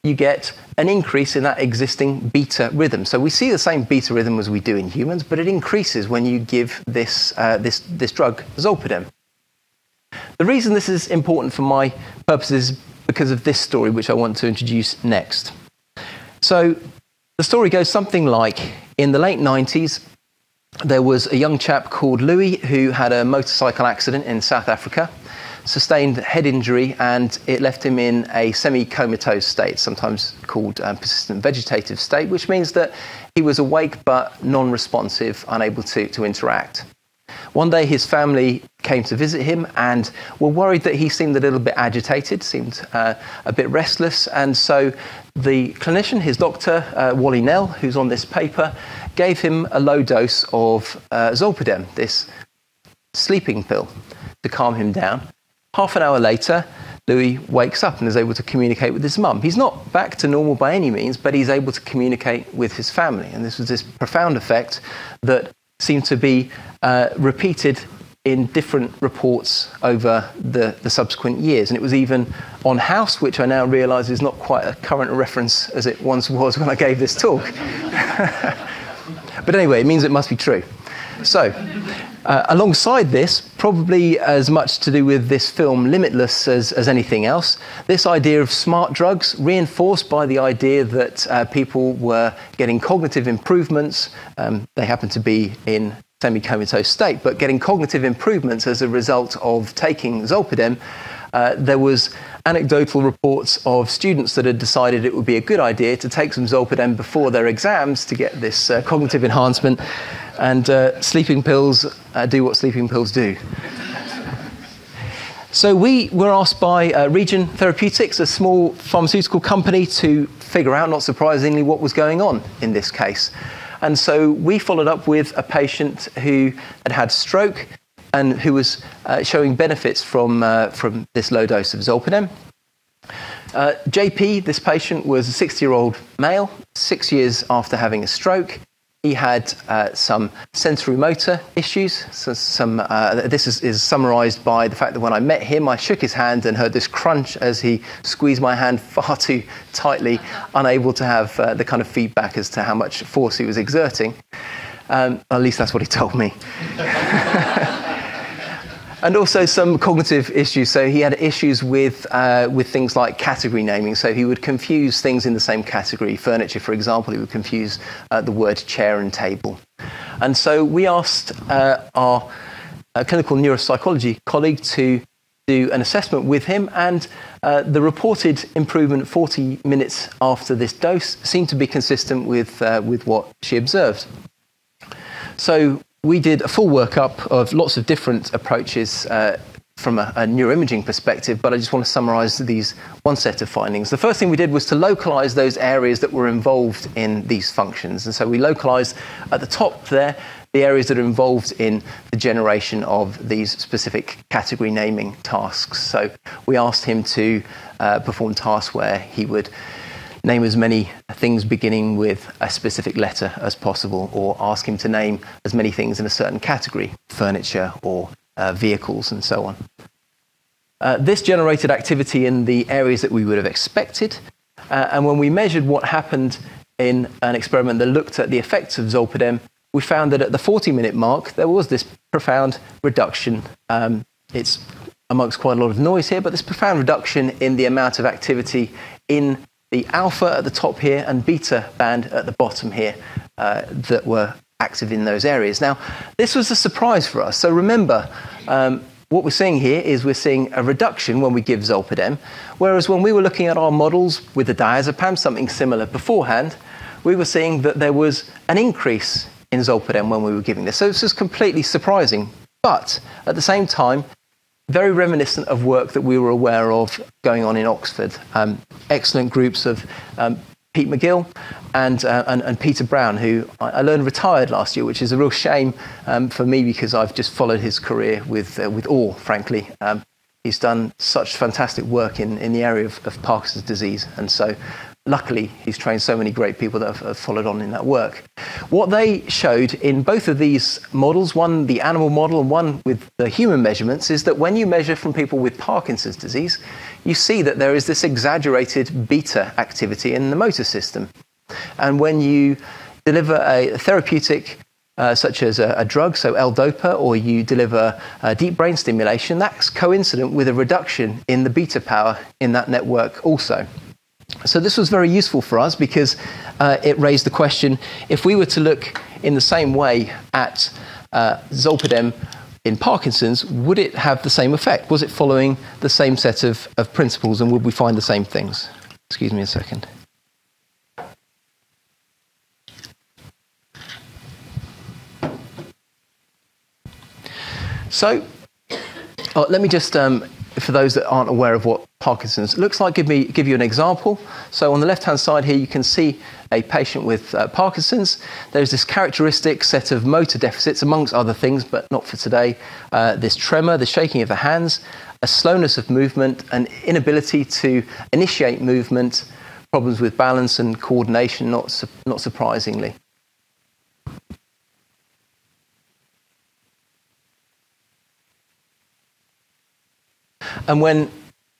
you get an increase in that existing beta rhythm. So we see the same beta rhythm as we do in humans, but it increases when you give this drug zolpidem. The reason this is important for my purposes is because of this story, which I want to introduce next. So the story goes something like, in the late 90s, there was a young chap called Louis who had a motorcycle accident in South Africa. sustained head injury, and it left him in a semi-comatose state, sometimes called persistent vegetative state, which means that he was awake but non-responsive, unable to interact. One day his family came to visit him and were worried that he seemed a little bit agitated, seemed a bit restless, and so the clinician, his doctor, Wally Nell, who's on this paper, gave him a low dose of zolpidem, this sleeping pill, to calm him down. Half an hour later, Louis wakes up and is able to communicate with his mum. He's not back to normal by any means, but he's able to communicate with his family. And this was this profound effect that seemed to be repeated in different reports over the subsequent years. And it was even on House, which I now realise is not quite a current reference as it once was when I gave this talk. But anyway, it means it must be true. So, alongside this, probably as much to do with this film Limitless as anything else, this idea of smart drugs, reinforced by the idea that people were getting cognitive improvements. They happen to be in semi-comatose state, but getting cognitive improvements as a result of taking zolpidem. There was anecdotal reports of students that had decided it would be a good idea to take some zolpidem before their exams to get this cognitive enhancement, and sleeping pills do what sleeping pills do. So we were asked by Regen Therapeutics, a small pharmaceutical company, to figure out, not surprisingly, what was going on in this case. And so we followed up with a patient who had had stroke and who was showing benefits from this low dose of zolpidem. JP, this patient, was a 60-year-old male, 6 years after having a stroke. He had some sensory motor issues. So this is summarised by the fact that when I met him, I shook his hand and heard this crunch as he squeezed my hand far too tightly, unable to have the kind of feedback as to how much force he was exerting. At least that's what he told me. And also some cognitive issues. So he had issues with things like category naming. So he would confuse things in the same category. Furniture, for example, he would confuse the word chair and table. And so we asked our clinical neuropsychology colleague to do an assessment with him, and the reported improvement 40 minutes after this dose seemed to be consistent with what she observed. So we did a full workup of lots of different approaches from a neuroimaging perspective, but I just want to summarise these one set of findings. The first thing we did was to localise those areas that were involved in these functions. And so we localised at the top there the areas that are involved in the generation of these specific category naming tasks. So we asked him to perform tasks where he would name as many things beginning with a specific letter as possible, or ask him to name as many things in a certain category, furniture or vehicles and so on. This generated activity in the areas that we would have expected, and when we measured what happened in an experiment that looked at the effects of zolpidem, we found that at the 40-minute mark there was this profound reduction. It's amongst quite a lot of noise here, but this profound reduction in the amount of activity in the alpha at the top here and beta band at the bottom here that were active in those areas. Now, this was a surprise for us. So remember, what we're seeing here is we're seeing a reduction when we give zolpidem, whereas when we were looking at our models with the diazepam, something similar beforehand, we were seeing that there was an increase in zolpidem when we were giving this. So this is completely surprising, but at the same time, very reminiscent of work that we were aware of going on in Oxford. Excellent groups of Pete McGill and Peter Brown, who I learned retired last year, which is a real shame for me because I've just followed his career with awe, frankly. He's done such fantastic work in the area of Parkinson's disease, and so luckily he's trained so many great people that have followed on in that work. What they showed in both of these models, one the animal model and one with the human measurements, is that when you measure from people with Parkinson's disease, you see that there is this exaggerated beta activity in the motor system. And when you deliver a therapeutic such as a drug, so L-DOPA, or you deliver deep brain stimulation, that's coincident with a reduction in the beta power in that network also. So this was very useful for us because it raised the question, if we were to look in the same way at zolpidem in Parkinson's, would it have the same effect? Was it following the same set of principles, and would we find the same things? Excuse me a second. So, let me just, for those that aren't aware of what Parkinson's looks like, give you an example. So on the left-hand side here, you can see a patient with Parkinson's. There's this characteristic set of motor deficits, amongst other things, but not for today. This tremor, the shaking of the hands, a slowness of movement, an inability to initiate movement, problems with balance and coordination, not surprisingly. And when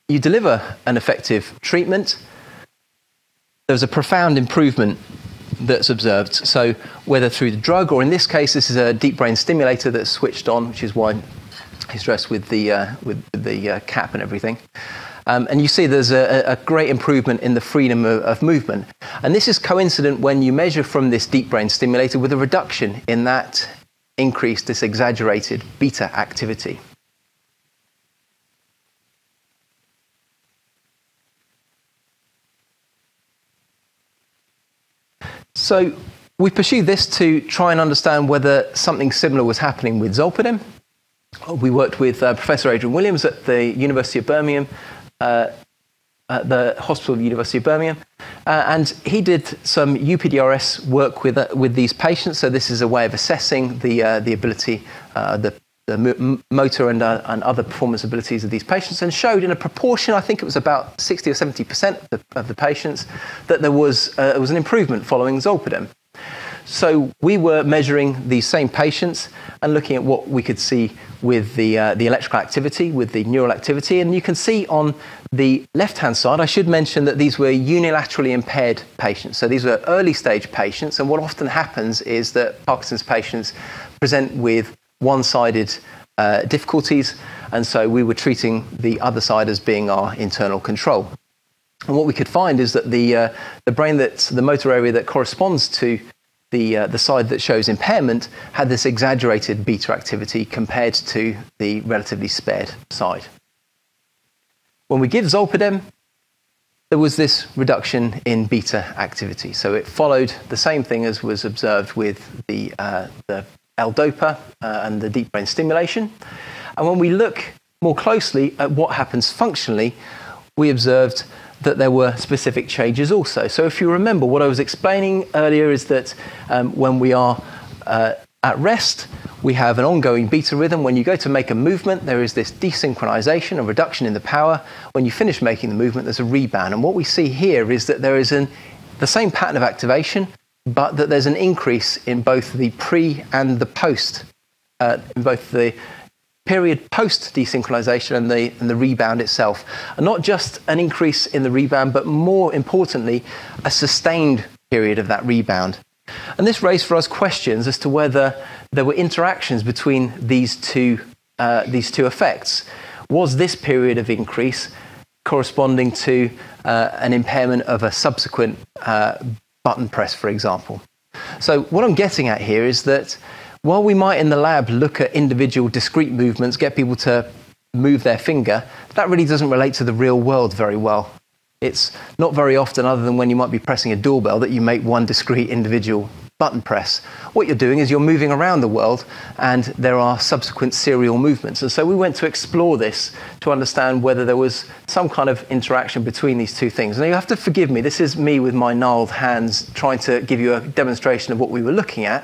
you deliver an effective treatment, there's a profound improvement that's observed. So whether through the drug, or in this case, this is a deep brain stimulator that's switched on, which is why he's dressed with the cap and everything. And you see there's a great improvement in the freedom of movement. And this is coincident when you measure from this deep brain stimulator with a reduction in that increased, this exaggerated beta activity. So we pursued this to try and understand whether something similar was happening with zolpidem. We worked with Professor Adrian Williams at the University of Birmingham, at the Hospital of the University of Birmingham, and he did some UPDRS work with these patients. So this is a way of assessing the ability, the motor and other performance abilities of these patients, and showed in a proportion, I think it was about 60 or 70% of the patients, that there was an improvement following zolpidem. So we were measuring these same patients and looking at what we could see with the electrical activity, with the neural activity. And you can see on the left-hand side, I should mention that these were unilaterally impaired patients. So these were early stage patients. And what often happens is that Parkinson's patients present with one-sided difficulties, and so we were treating the other side as being our internal control. And what we could find is that the brain, the motor area that corresponds to the side that shows impairment, had this exaggerated beta activity compared to the relatively spared side. When we give zolpidem, there was this reduction in beta activity. So it followed the same thing as was observed with the L-DOPA and the deep brain stimulation. And when we look more closely at what happens functionally, we observed that there were specific changes also. So if you remember, what I was explaining earlier is that when we are at rest, we have an ongoing beta rhythm. When you go to make a movement, there is this desynchronization, a reduction in the power. When you finish making the movement, there's a rebound. And what we see here is that there is the same pattern of activation, but that there's an increase in both the pre and the post, in both the period post desynchronization and the rebound itself. And not just an increase in the rebound, but more importantly, a sustained period of that rebound. And this raised for us questions as to whether there were interactions between these two effects. Was this period of increase corresponding to an impairment of a subsequent button press, for example? So what I'm getting at here is that while we might in the lab look at individual discrete movements, get people to move their finger, that really doesn't relate to the real world very well. It's not very often, other than when you might be pressing a doorbell, that you make one discrete individual button press. What you're doing is you're moving around the world, and there are subsequent serial movements. And so we went to explore this to understand whether there was some kind of interaction between these two things. Now you have to forgive me, this is me with my gnarled hands trying to give you a demonstration of what we were looking at.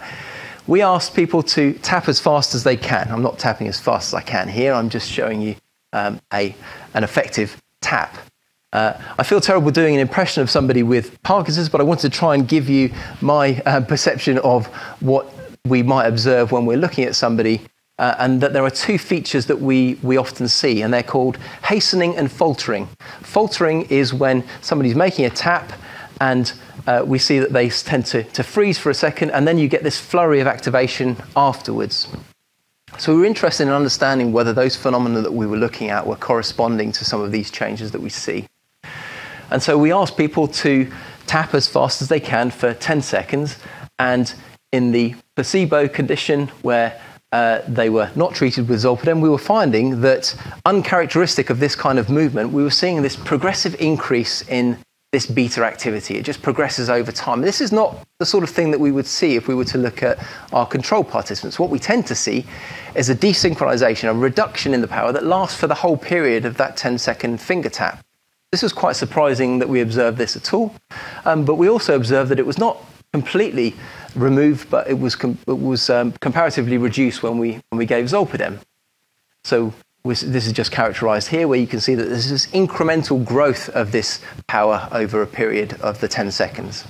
We asked people to tap as fast as they can. I'm not tapping as fast as I can here, I'm just showing you an effective tap. I feel terrible doing an impression of somebody with Parkinson's, but I wanted to try and give you my perception of what we might observe when we're looking at somebody, and that there are two features that we often see, and they're called hastening and faltering. Faltering is when somebody's making a tap, and we see that they tend to freeze for a second, and then you get this flurry of activation afterwards. So we were interested in understanding whether those phenomena that we were looking at were corresponding to some of these changes that we see. And so we asked people to tap as fast as they can for 10 seconds. And in the placebo condition, where they were not treated with zolpidem, we were finding that, uncharacteristic of this kind of movement, we were seeing this progressive increase in this beta activity. It just progresses over time. This is not the sort of thing that we would see if we were to look at our control participants. What we tend to see is a desynchronization, a reduction in the power that lasts for the whole period of that 10-second finger tap. This was quite surprising that we observed this at all, but we also observed that it was not completely removed, but it was comparatively reduced when we gave zolpidem. So this is just characterized here, where you can see that there's this incremental growth of this power over a period of the 10 seconds.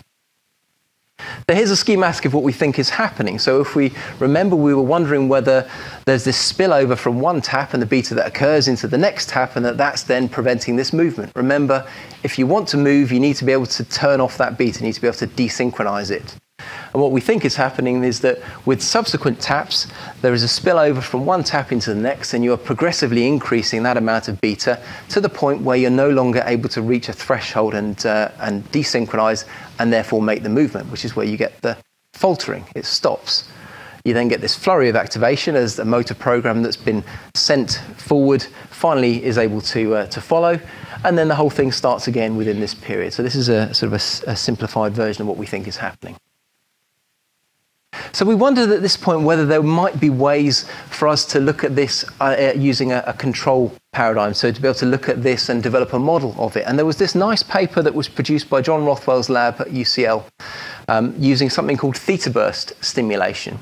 Now here's a schematic of what we think is happening. So if we remember, we were wondering whether there's this spillover from one tap and the beta that occurs into the next tap, and that's then preventing this movement. Remember, if you want to move, you need to be able to turn off that beta, you need to be able to desynchronize it. And what we think is happening is that with subsequent taps, there is a spillover from one tap into the next, and you are progressively increasing that amount of beta to the point where you're no longer able to reach a threshold and desynchronize and therefore make the movement, which is where you get the faltering. It stops. You then get this flurry of activation as the motor program that's been sent forward finally is able to follow, and then the whole thing starts again within this period. So this is a sort of a simplified version of what we think is happening. So we wondered at this point whether there might be ways for us to look at this using a control paradigm, so to be able to look at this and develop a model of it. And there was this nice paper that was produced by John Rothwell's lab at UCL using something called theta burst stimulation.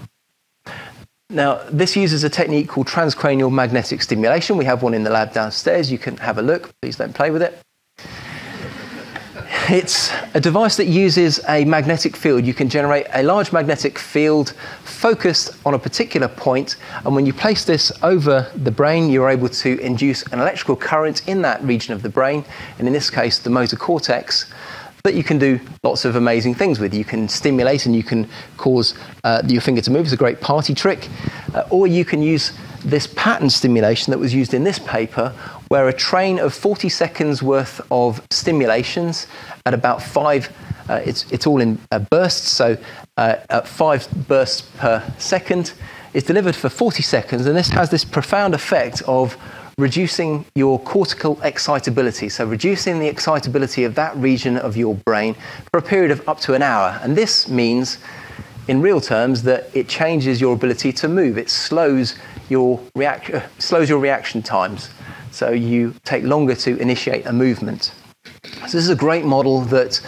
Now, this uses a technique called transcranial magnetic stimulation. We have one in the lab downstairs. You can have a look. Please don't play with it. It's a device that uses a magnetic field. You can generate a large magnetic field focused on a particular point, and when you place this over the brain, you're able to induce an electrical current in that region of the brain, and in this case, the motor cortex, that you can do lots of amazing things with. You can stimulate and you can cause your finger to move. It's a great party trick. Or you can use this pattern stimulation that was used in this paper, where a train of 40 seconds worth of stimulations at about 5, it's all in bursts, so at 5 bursts per second, is delivered for 40 seconds, and this has this profound effect of reducing your cortical excitability, so reducing the excitability of that region of your brain for a period of up to an hour. And this means, in real terms, that it changes your ability to move. It slows your reaction times, so you take longer to initiate a movement. So this is a great model that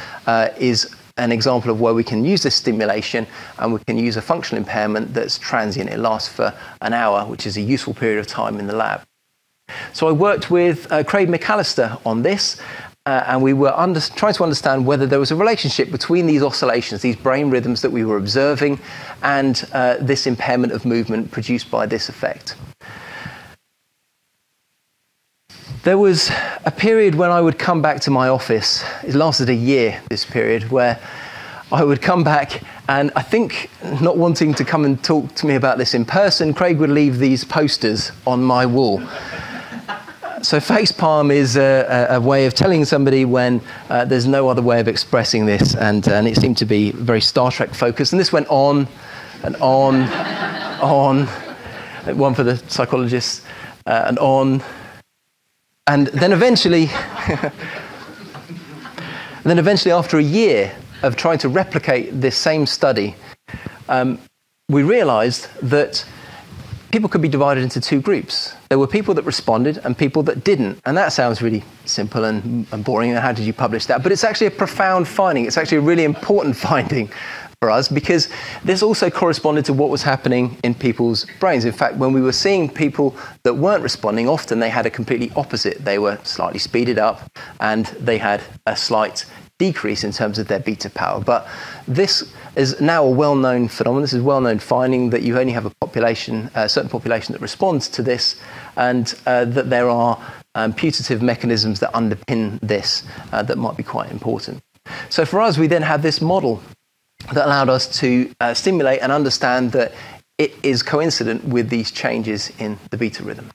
is an example of where we can use this stimulation and we can use a functional impairment that's transient. It lasts for an hour, which is a useful period of time in the lab. So I worked with Craig McAllister on this, and we were trying to understand whether there was a relationship between these oscillations, these brain rhythms that we were observing, and this impairment of movement produced by this effect. There was a period when I would come back to my office, it lasted a year, this period, where I would come back, and I think, not wanting to come and talk to me about this in person, Craig would leave these posters on my wall. So Facepalm is a way of telling somebody when there's no other way of expressing this, and it seemed to be very Star Trek focused. And this went on and on, on, one for the psychologists, and on. And then eventually, after a year of trying to replicate this same study, we realized that people could be divided into two groups. There were people that responded and people that didn't. And that sounds really simple and boring. And how did you publish that? But it's actually a profound finding. It's actually a really important finding for us, because this also corresponded to what was happening in people's brains. In fact, when we were seeing people that weren't responding, often they had a completely opposite. They were slightly speeded up and they had a slight decrease in terms of their beta power. But this is now a well-known phenomenon. This is a well-known finding that you only have a certain population that responds to this, and that there are putative mechanisms that underpin this that might be quite important. So for us, we then had this model that allowed us to stimulate and understand that it is coincident with these changes in the beta rhythm.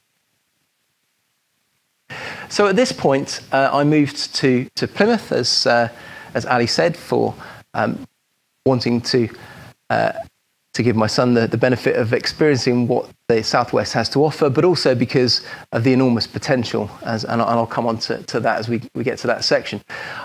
So at this point, I moved to Plymouth, as Ali said, for wanting to to give my son the benefit of experiencing what the Southwest has to offer, but also because of the enormous potential, and I'll come on to that as we get to that section.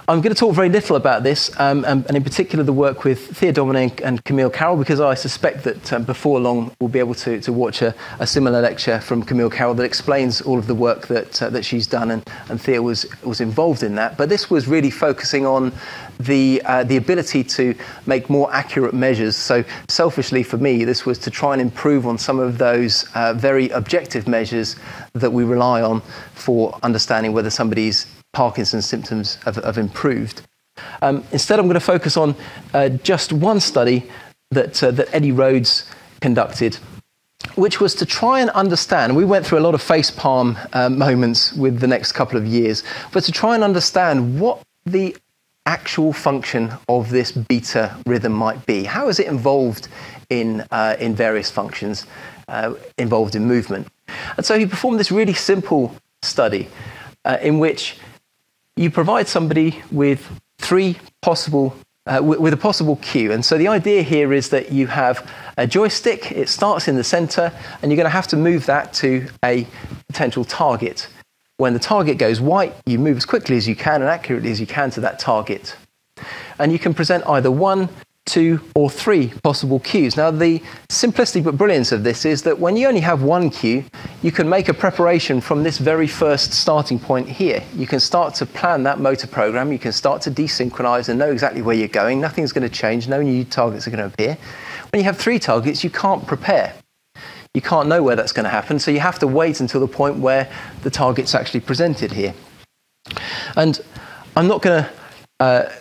I'm going to talk very little about this, and in particular the work with Thea Dominic and Camille Carroll, because I suspect that before long we'll be able to watch a similar lecture from Camille Carroll that explains all of the work that she's done, and Thea was involved in that. But this was really focusing on the ability to make more accurate measures. So selfishly for me, this was to try and improve on some of those very objective measures that we rely on for understanding whether somebody's Parkinson's symptoms have improved. Instead, I'm going to focus on just one study that Eddie Rhodes conducted, which was to try and understand. We went through a lot of facepalm moments with the next couple of years, but to try and understand what the actual function of this beta rhythm might be. How is it involved in various functions involved in movement? And so he performed this really simple study in which you provide somebody with three possible with a possible cue. And so the idea here is that you have a joystick, it starts in the center, and you're going to have to move that to a potential target. When the target goes white, you move as quickly as you can and accurately as you can to that target. And you can present either 1, 2, or 3 possible cues. Now, the simplicity but brilliance of this is that when you only have one cue, you can make a preparation from this very first starting point here. You can start to plan that motor program, you can start to desynchronize and know exactly where you're going. Nothing's going to change, no new targets are going to appear. When you have 3 targets, you can't prepare. You can't know where that's going to happen, so you have to wait until the point where the target's actually presented here. And I'm not going to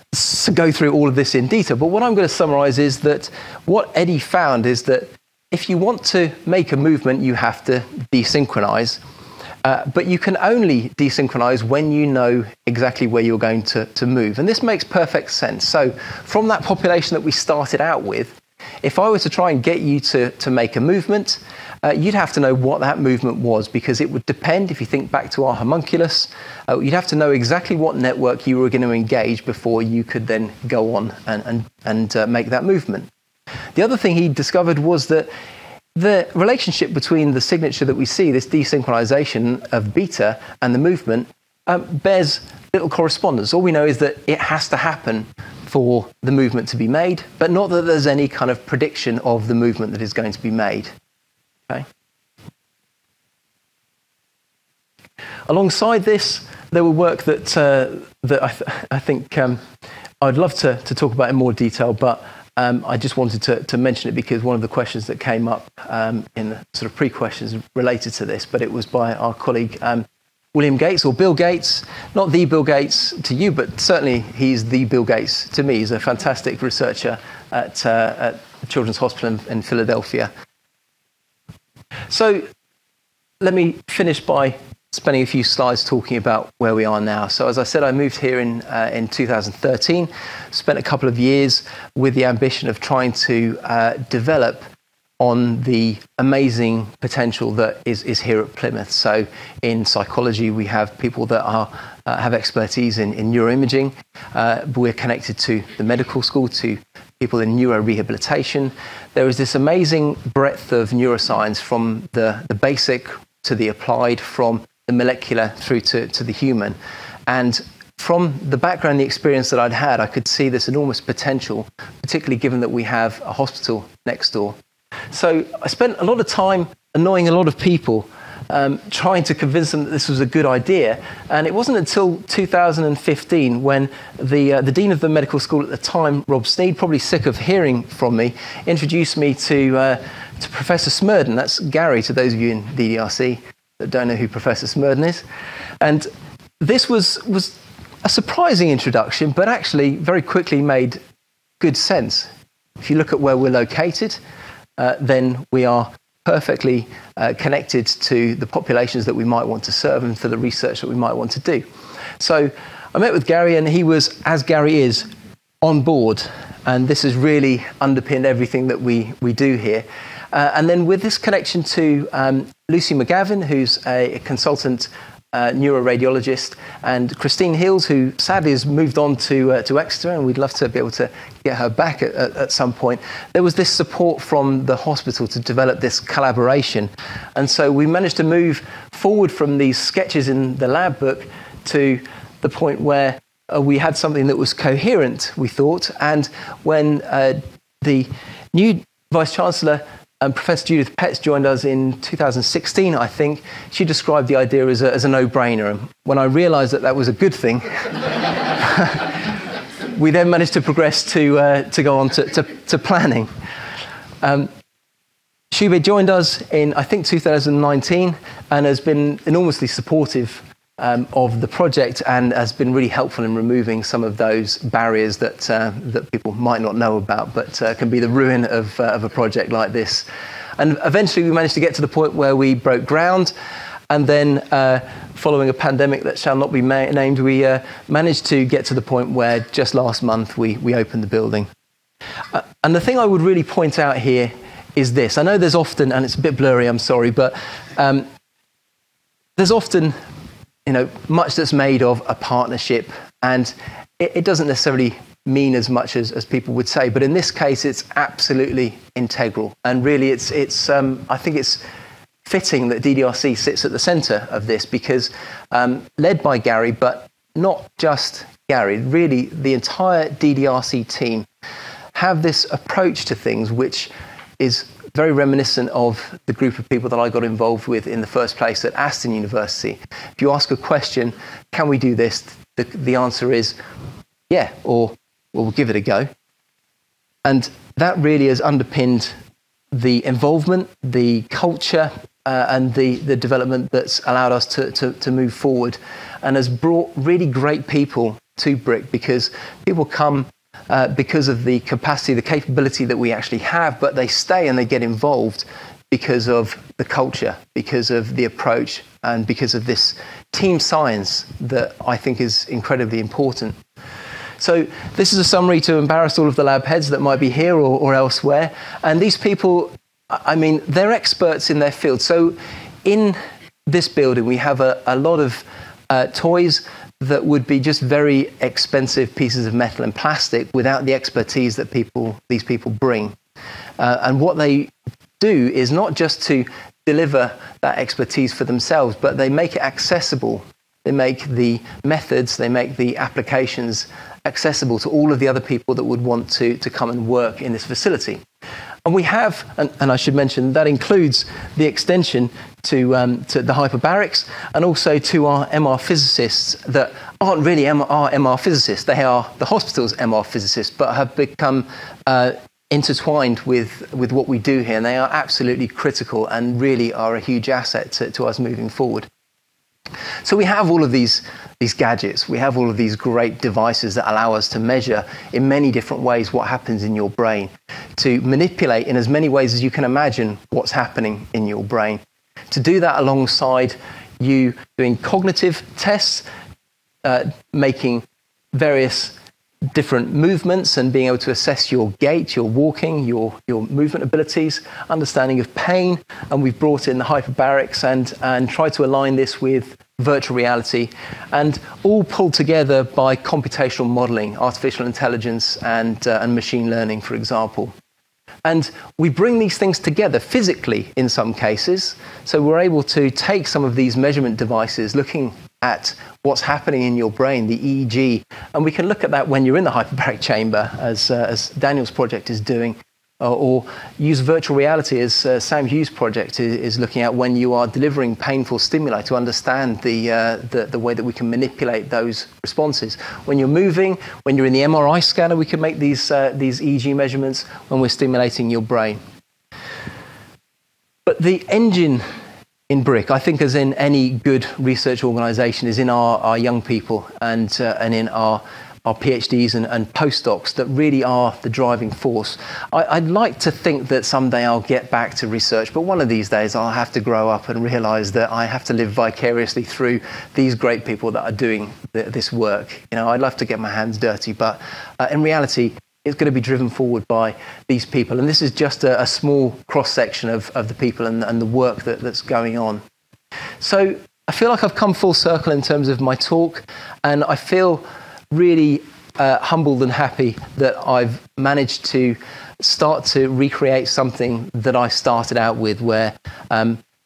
go through all of this in detail, but what I'm going to summarize is that what Eddie found is that if you want to make a movement, you have to desynchronize, but you can only desynchronize when you know exactly where you're going to move. And this makes perfect sense. So from that population that we started out with, if I were to try and get you to make a movement, you'd have to know what that movement was, because it would depend, if you think back to our homunculus, you'd have to know exactly what network you were going to engage before you could then go on and make that movement. The other thing he discovered was that the relationship between the signature that we see, this desynchronization of beta, and the movement bears little correspondence. All we know is that it has to happen for the movement to be made, but not that there's any kind of prediction of the movement that is going to be made. Okay. Alongside this, there were work that I think I'd love to talk about in more detail, but I just wanted to mention it because one of the questions that came up in the sort of pre-questions related to this, but it was by our colleague William Gates, or Bill Gates, not the Bill Gates to you, but certainly he's the Bill Gates to me. He's a fantastic researcher at Children's Hospital in Philadelphia. So let me finish by spending a few slides talking about where we are now. So as I said, I moved here in 2013, spent a couple of years with the ambition of trying to develop on the amazing potential that is here at Plymouth. So in psychology, we have people that have expertise in neuroimaging. We're connected to the medical school, to people in neurorehabilitation. There is this amazing breadth of neuroscience, from the basic to the applied, from the molecular through to the human. And from the background, the experience that I'd had, I could see this enormous potential, particularly given that we have a hospital next door. So I spent a lot of time annoying a lot of people, trying to convince them that this was a good idea. And it wasn't until 2015 when the dean of the medical school at the time, Rob Sneed, probably sick of hearing from me, introduced me to Professor Smerdon. That's Gary, to those of you in DDRC that don't know who Professor Smerdon is. And this was a surprising introduction, but actually very quickly made good sense. If you look at where we're located, then we are perfectly connected to the populations that we might want to serve and for the research that we might want to do. So I met with Gary, and he was, as Gary is, on board. And this has really underpinned everything that we do here. And then with this connection to Lucy McGavin, who's a consultant neuroradiologist, and Christine Hills, who sadly has moved on to Exeter, and we'd love to be able to get her back at some point. There was this support from the hospital to develop this collaboration, and so we managed to move forward from these sketches in the lab book to the point where we had something that was coherent, we thought, and when the new Vice-Chancellor, Professor Judith Petts, joined us in 2016, I think, she described the idea as a no-brainer. And when I realised that that was a good thing, we then managed to progress to go on to planning. Shube joined us in, I think, 2019 and has been enormously supportive of the project and has been really helpful in removing some of those barriers that people might not know about, but can be the ruin of a project like this. And eventually we managed to get to the point where we broke ground, and then following a pandemic that shall not be named, we managed to get to the point where just last month we opened the building. And the thing I would really point out here is this. I know there's often, and it's a bit blurry, I'm sorry, but there's often much that's made of a partnership, and it doesn't necessarily mean as much as people would say, but in this case it's absolutely integral, and really it's I think it's fitting that DDRC sits at the centre of this, because led by Gary, but not just Gary, really the entire DDRC team have this approach to things which is very reminiscent of the group of people that I got involved with in the first place at Aston University. If you ask a question, can we do this? The answer is yeah, or we'll give it a go. And that really has underpinned the involvement, the culture, and the development that's allowed us to move forward, and has brought really great people to BRIC, because people come because of the capacity, the capability that we actually have, but they stay and they get involved because of the culture, because of the approach, and because of this team science that I think is incredibly important. So this is a summary to embarrass all of the lab heads that might be here or elsewhere. And these people, I mean, they're experts in their field. So in this building, we have a lot of toys that would be just very expensive pieces of metal and plastic without the expertise that these people bring. And what they do is not just to deliver that expertise for themselves, but they make it accessible. They make the methods, they make the applications accessible to all of the other people that would want to come and work in this facility. And we have, and I should mention, that includes the extension to the hyperbarics, and also to our MR physicists that aren't really our MR physicists. They are the hospital's MR physicists, but have become intertwined with what we do here. And they are absolutely critical and really are a huge asset to us moving forward. So we have all of these gadgets, we have all of these great devices that allow us to measure in many different ways what happens in your brain, to manipulate in as many ways as you can imagine what's happening in your brain. To do that alongside you doing cognitive tests, making various different movements and being able to assess your gait, your walking, your movement abilities, understanding of pain, and we've brought in the hyperbarics and tried to align this with virtual reality, and all pulled together by computational modeling, artificial intelligence and machine learning, for example. And we bring these things together physically in some cases, so we're able to take some of these measurement devices, looking at what's happening in your brain, the EEG, and we can look at that when you're in the hyperbaric chamber, as Daniel's project is doing, or use virtual reality, as Sam Hughes' project is looking at, when you are delivering painful stimuli, to understand the way that we can manipulate those responses. When you're moving, when you're in the MRI scanner, we can make these EEG measurements when we're stimulating your brain. But the engine in BRIC, I think, as in any good research organisation, is in our young people and in our PhDs and postdocs that really are the driving force. I'd like to think that someday I'll get back to research, but one of these days I'll have to grow up and realise that I have to live vicariously through these great people that are doing this work. You know, I'd love to get my hands dirty, but in reality, it's going to be driven forward by these people. And this is just a small cross-section of the people and the work that's going on. So I feel like I've come full circle in terms of my talk, and I feel really humbled and happy that I've managed to start to recreate something that I started out with, where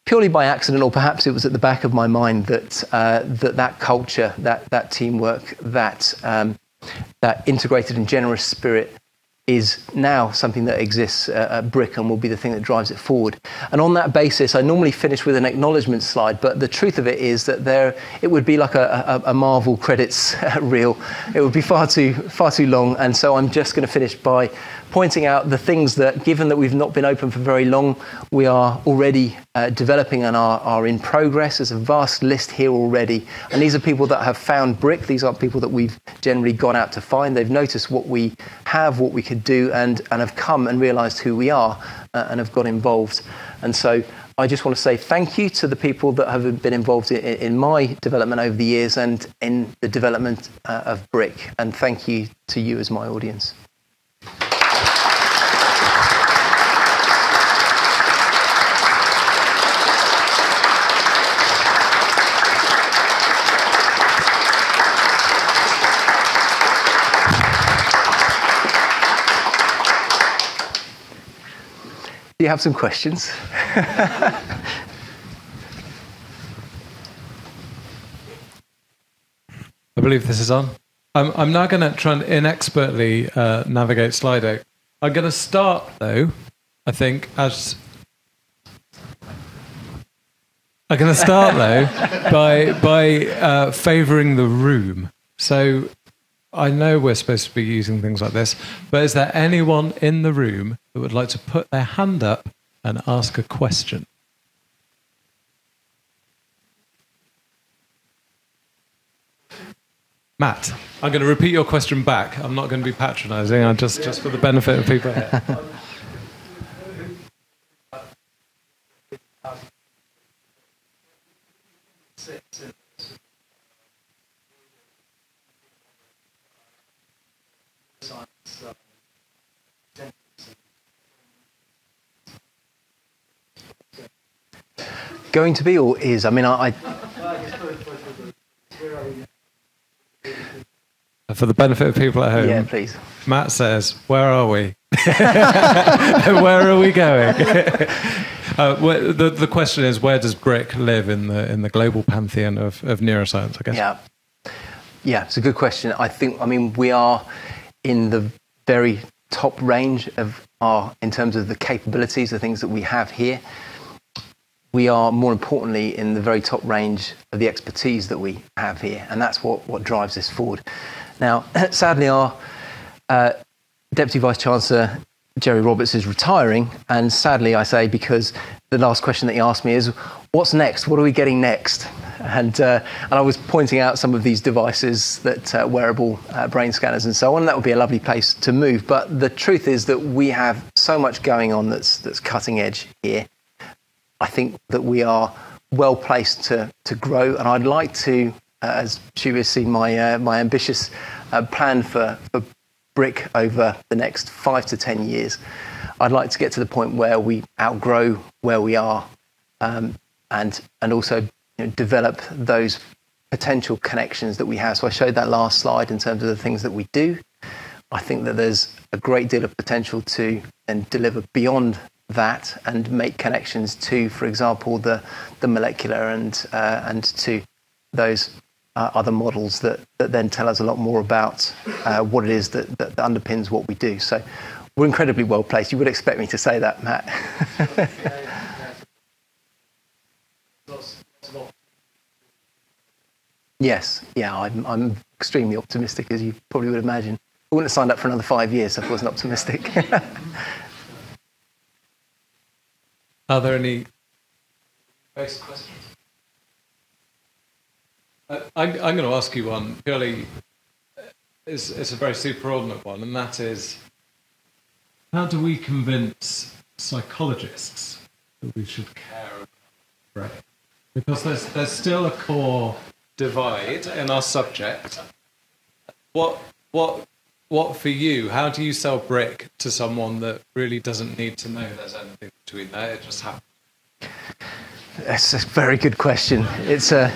purely by accident, or perhaps it was at the back of my mind, that culture, that teamwork, that integrated and generous spirit is now something that exists at BRIC and will be the thing that drives it forward. And on that basis, I normally finish with an acknowledgement slide, but the truth of it is that it would be like a Marvel credits reel. It would be far too long, and so I'm just going to finish by pointing out the things that, given that we've not been open for very long, we are already developing and are in progress. There's a vast list here already, and these are people that have found BRIC. These aren't people that we've generally gone out to find. They've noticed what we have, what we could do, and have come and realised who we are and have got involved. And so I just want to say thank you to the people that have been involved in my development over the years and in the development of BRIC, and thank you to you as my audience. Do you have some questions? I believe this is on. I'm now going to try and inexpertly navigate Slido. I'm going to start, though, I think, by favouring the room. So I know we're supposed to be using things like this, but is there anyone in the room that would like to put their hand up and ask a question? Matt, I'm going to repeat your question back. I'm not going to be patronising. I'm just for the benefit of people here. Going to be or is? I mean, For the benefit of people at home, yeah, please. Matt says, "Where are we? Where are we going?" The question is, where does BRIC live in the global pantheon of neuroscience? I guess. Yeah, it's a good question. I mean, we are in the very top range of in terms of the capabilities, the things that we have here. We are, more importantly, in the very top range of the expertise that we have here, and that's what drives this forward. Now, sadly, our Deputy Vice-Chancellor, Jerry Roberts, is retiring, and sadly, I say, because the last question that he asked me is, what's next? What are we getting next? And I was pointing out some of these devices, that wearable brain scanners and so on. That would be a lovely place to move. But the truth is that we have so much going on that's cutting edge here. I think that we are well placed to grow, and I'd like to, as Shu has seen my ambitious plan for BRIC over the next 5 to 10 years. I'd like to get to the point where we outgrow where we are, and also develop those potential connections that we have. So I showed that last slide in terms of the things that we do. I think that there's a great deal of potential to then deliver beyond that and make connections to, for example, the molecular and to those other models that then tell us a lot more about what it is that underpins what we do. So we're incredibly well placed. You would expect me to say that, Matt. Yes, yeah, I'm extremely optimistic, as you probably would imagine. I wouldn't have signed up for another 5 years if I wasn't optimistic. Are there any basic questions? I'm going to ask you one purely. It's a very superordinate one, and that is, how do we convince psychologists that we should care about brain? Because there's still a core divide in our subject. What for you? How do you sell BRIC to someone that really doesn't need to know there's anything between there? It just happens. That's a very good question. It's a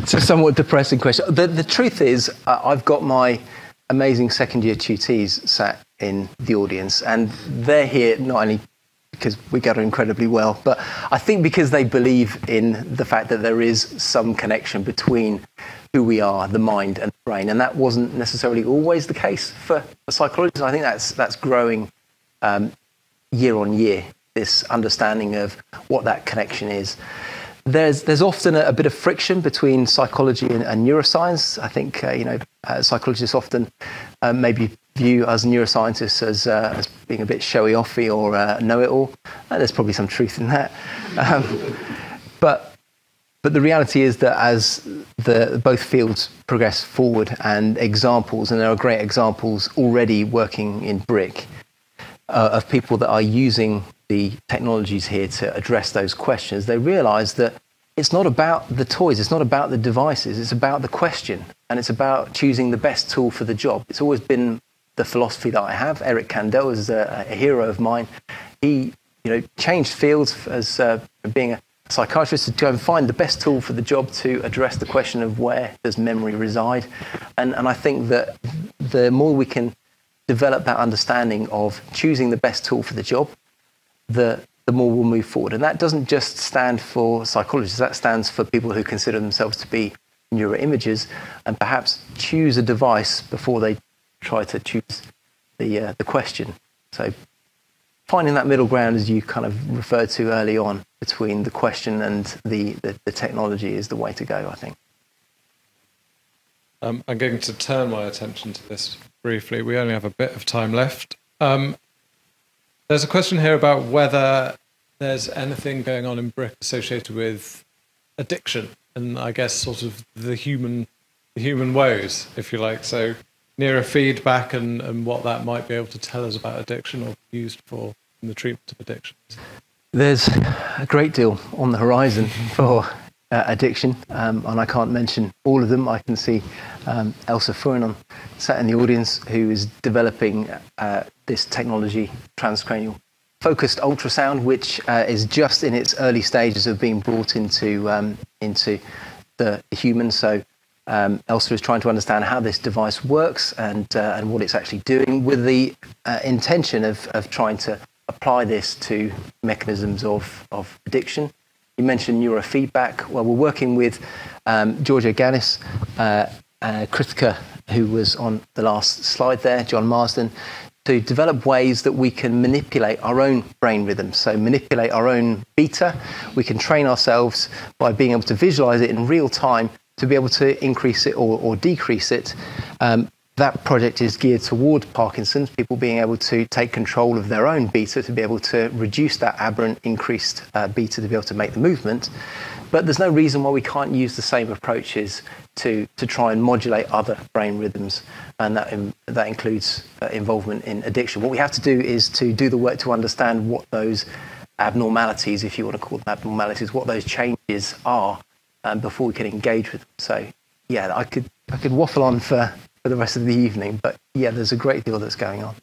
somewhat depressing question. The truth is, I've got my amazing second-year tutees sat in the audience, and they're here not only because we get on incredibly well, but I think because they believe in the fact that there is some connection between who we are, the mind and the brain, and that wasn't necessarily always the case for psychologists. I think that's growing year on year, this understanding of what that connection is. There's often a bit of friction between psychology and neuroscience. I think psychologists often maybe view us neuroscientists as being a bit showy-offy or know-it-all. There's probably some truth in that, but the reality is that as both fields progress forward, and there are great examples already working in BRIC of people that are using the technologies here to address those questions, they realize that it's not about the toys, it's not about the devices, it's about the question, and it's about choosing the best tool for the job. It's always been the philosophy that I have. Eric Kandel is a hero of mine. He changed fields as being a psychiatrist to go and find the best tool for the job to address the question of where does memory reside. And I think that the more we can develop that understanding of choosing the best tool for the job, the more we'll move forward. And that doesn't just stand for psychologists, that stands for people who consider themselves to be neuroimagers and perhaps choose a device before they try to choose the question. So finding that middle ground, as you kind of referred to early on, between the question and the technology is the way to go, I think. I'm going to turn my attention to this briefly. We only have a bit of time left. There's a question here about whether there's anything going on in BRIC associated with addiction, and I guess sort of the human woes, if you like. So neurofeedback and what that might be able to tell us about addiction or used for in the treatment of addictions. There's a great deal on the horizon for addiction, and I can't mention all of them. I can see Elsa Furinon sat in the audience, who is developing this technology, transcranial focused ultrasound, which is just in its early stages of being brought into the human. So Elsa is trying to understand how this device works and what it's actually doing, with the intention of trying to apply this to mechanisms of addiction. You mentioned neurofeedback. Well, we're working with Giorgio Ganis, Kritika, who was on the last slide there, John Marsden, to develop ways that we can manipulate our own brain rhythms. So manipulate our own beta. We can train ourselves by being able to visualize it in real time to be able to increase it or decrease it. That project is geared toward Parkinson's, people being able to take control of their own beta to be able to reduce that aberrant increased beta to be able to make the movement. But there's no reason why we can't use the same approaches to try and modulate other brain rhythms, and that includes involvement in addiction. What we have to do is to do the work to understand what those abnormalities, if you want to call them abnormalities, what those changes are, before we can engage with them. So, yeah, I could waffle on for the rest of the evening, but yeah, there's a great deal that's going on.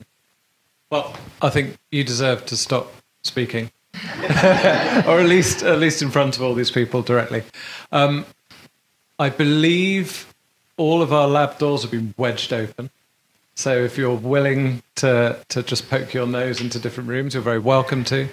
Well, I think you deserve to stop speaking, or at least in front of all these people directly. I believe all of our lab doors have been wedged open, so if you're willing to just poke your nose into different rooms, you're very welcome to.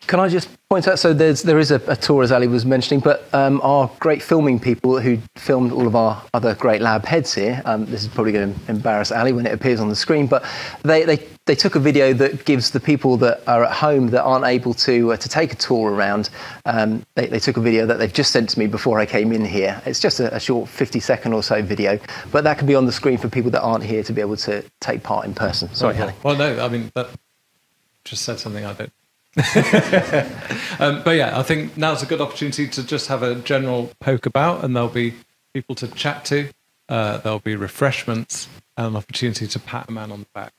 Can I just point out, so there is a tour, as Ali was mentioning, but our great filming people who filmed all of our other great lab heads here, this is probably going to embarrass Ali when it appears on the screen, but they took a video that gives the people that are at home that aren't able to take a tour around, they took a video that they've just sent to me before I came in here. It's just a short 50-second or so video, but that can be on the screen for people that aren't here to be able to take part in person. Sorry, Ali. Well, no, I mean, that just said something I don't. But yeah, I think now's a good opportunity to just have a general poke about, and there'll be people to chat to, there'll be refreshments, and an opportunity to pat a man on the back.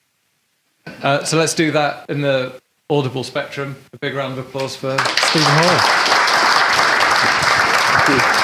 So let's do that in the audible spectrum. A big round of applause for Stephen Hall. Thank you.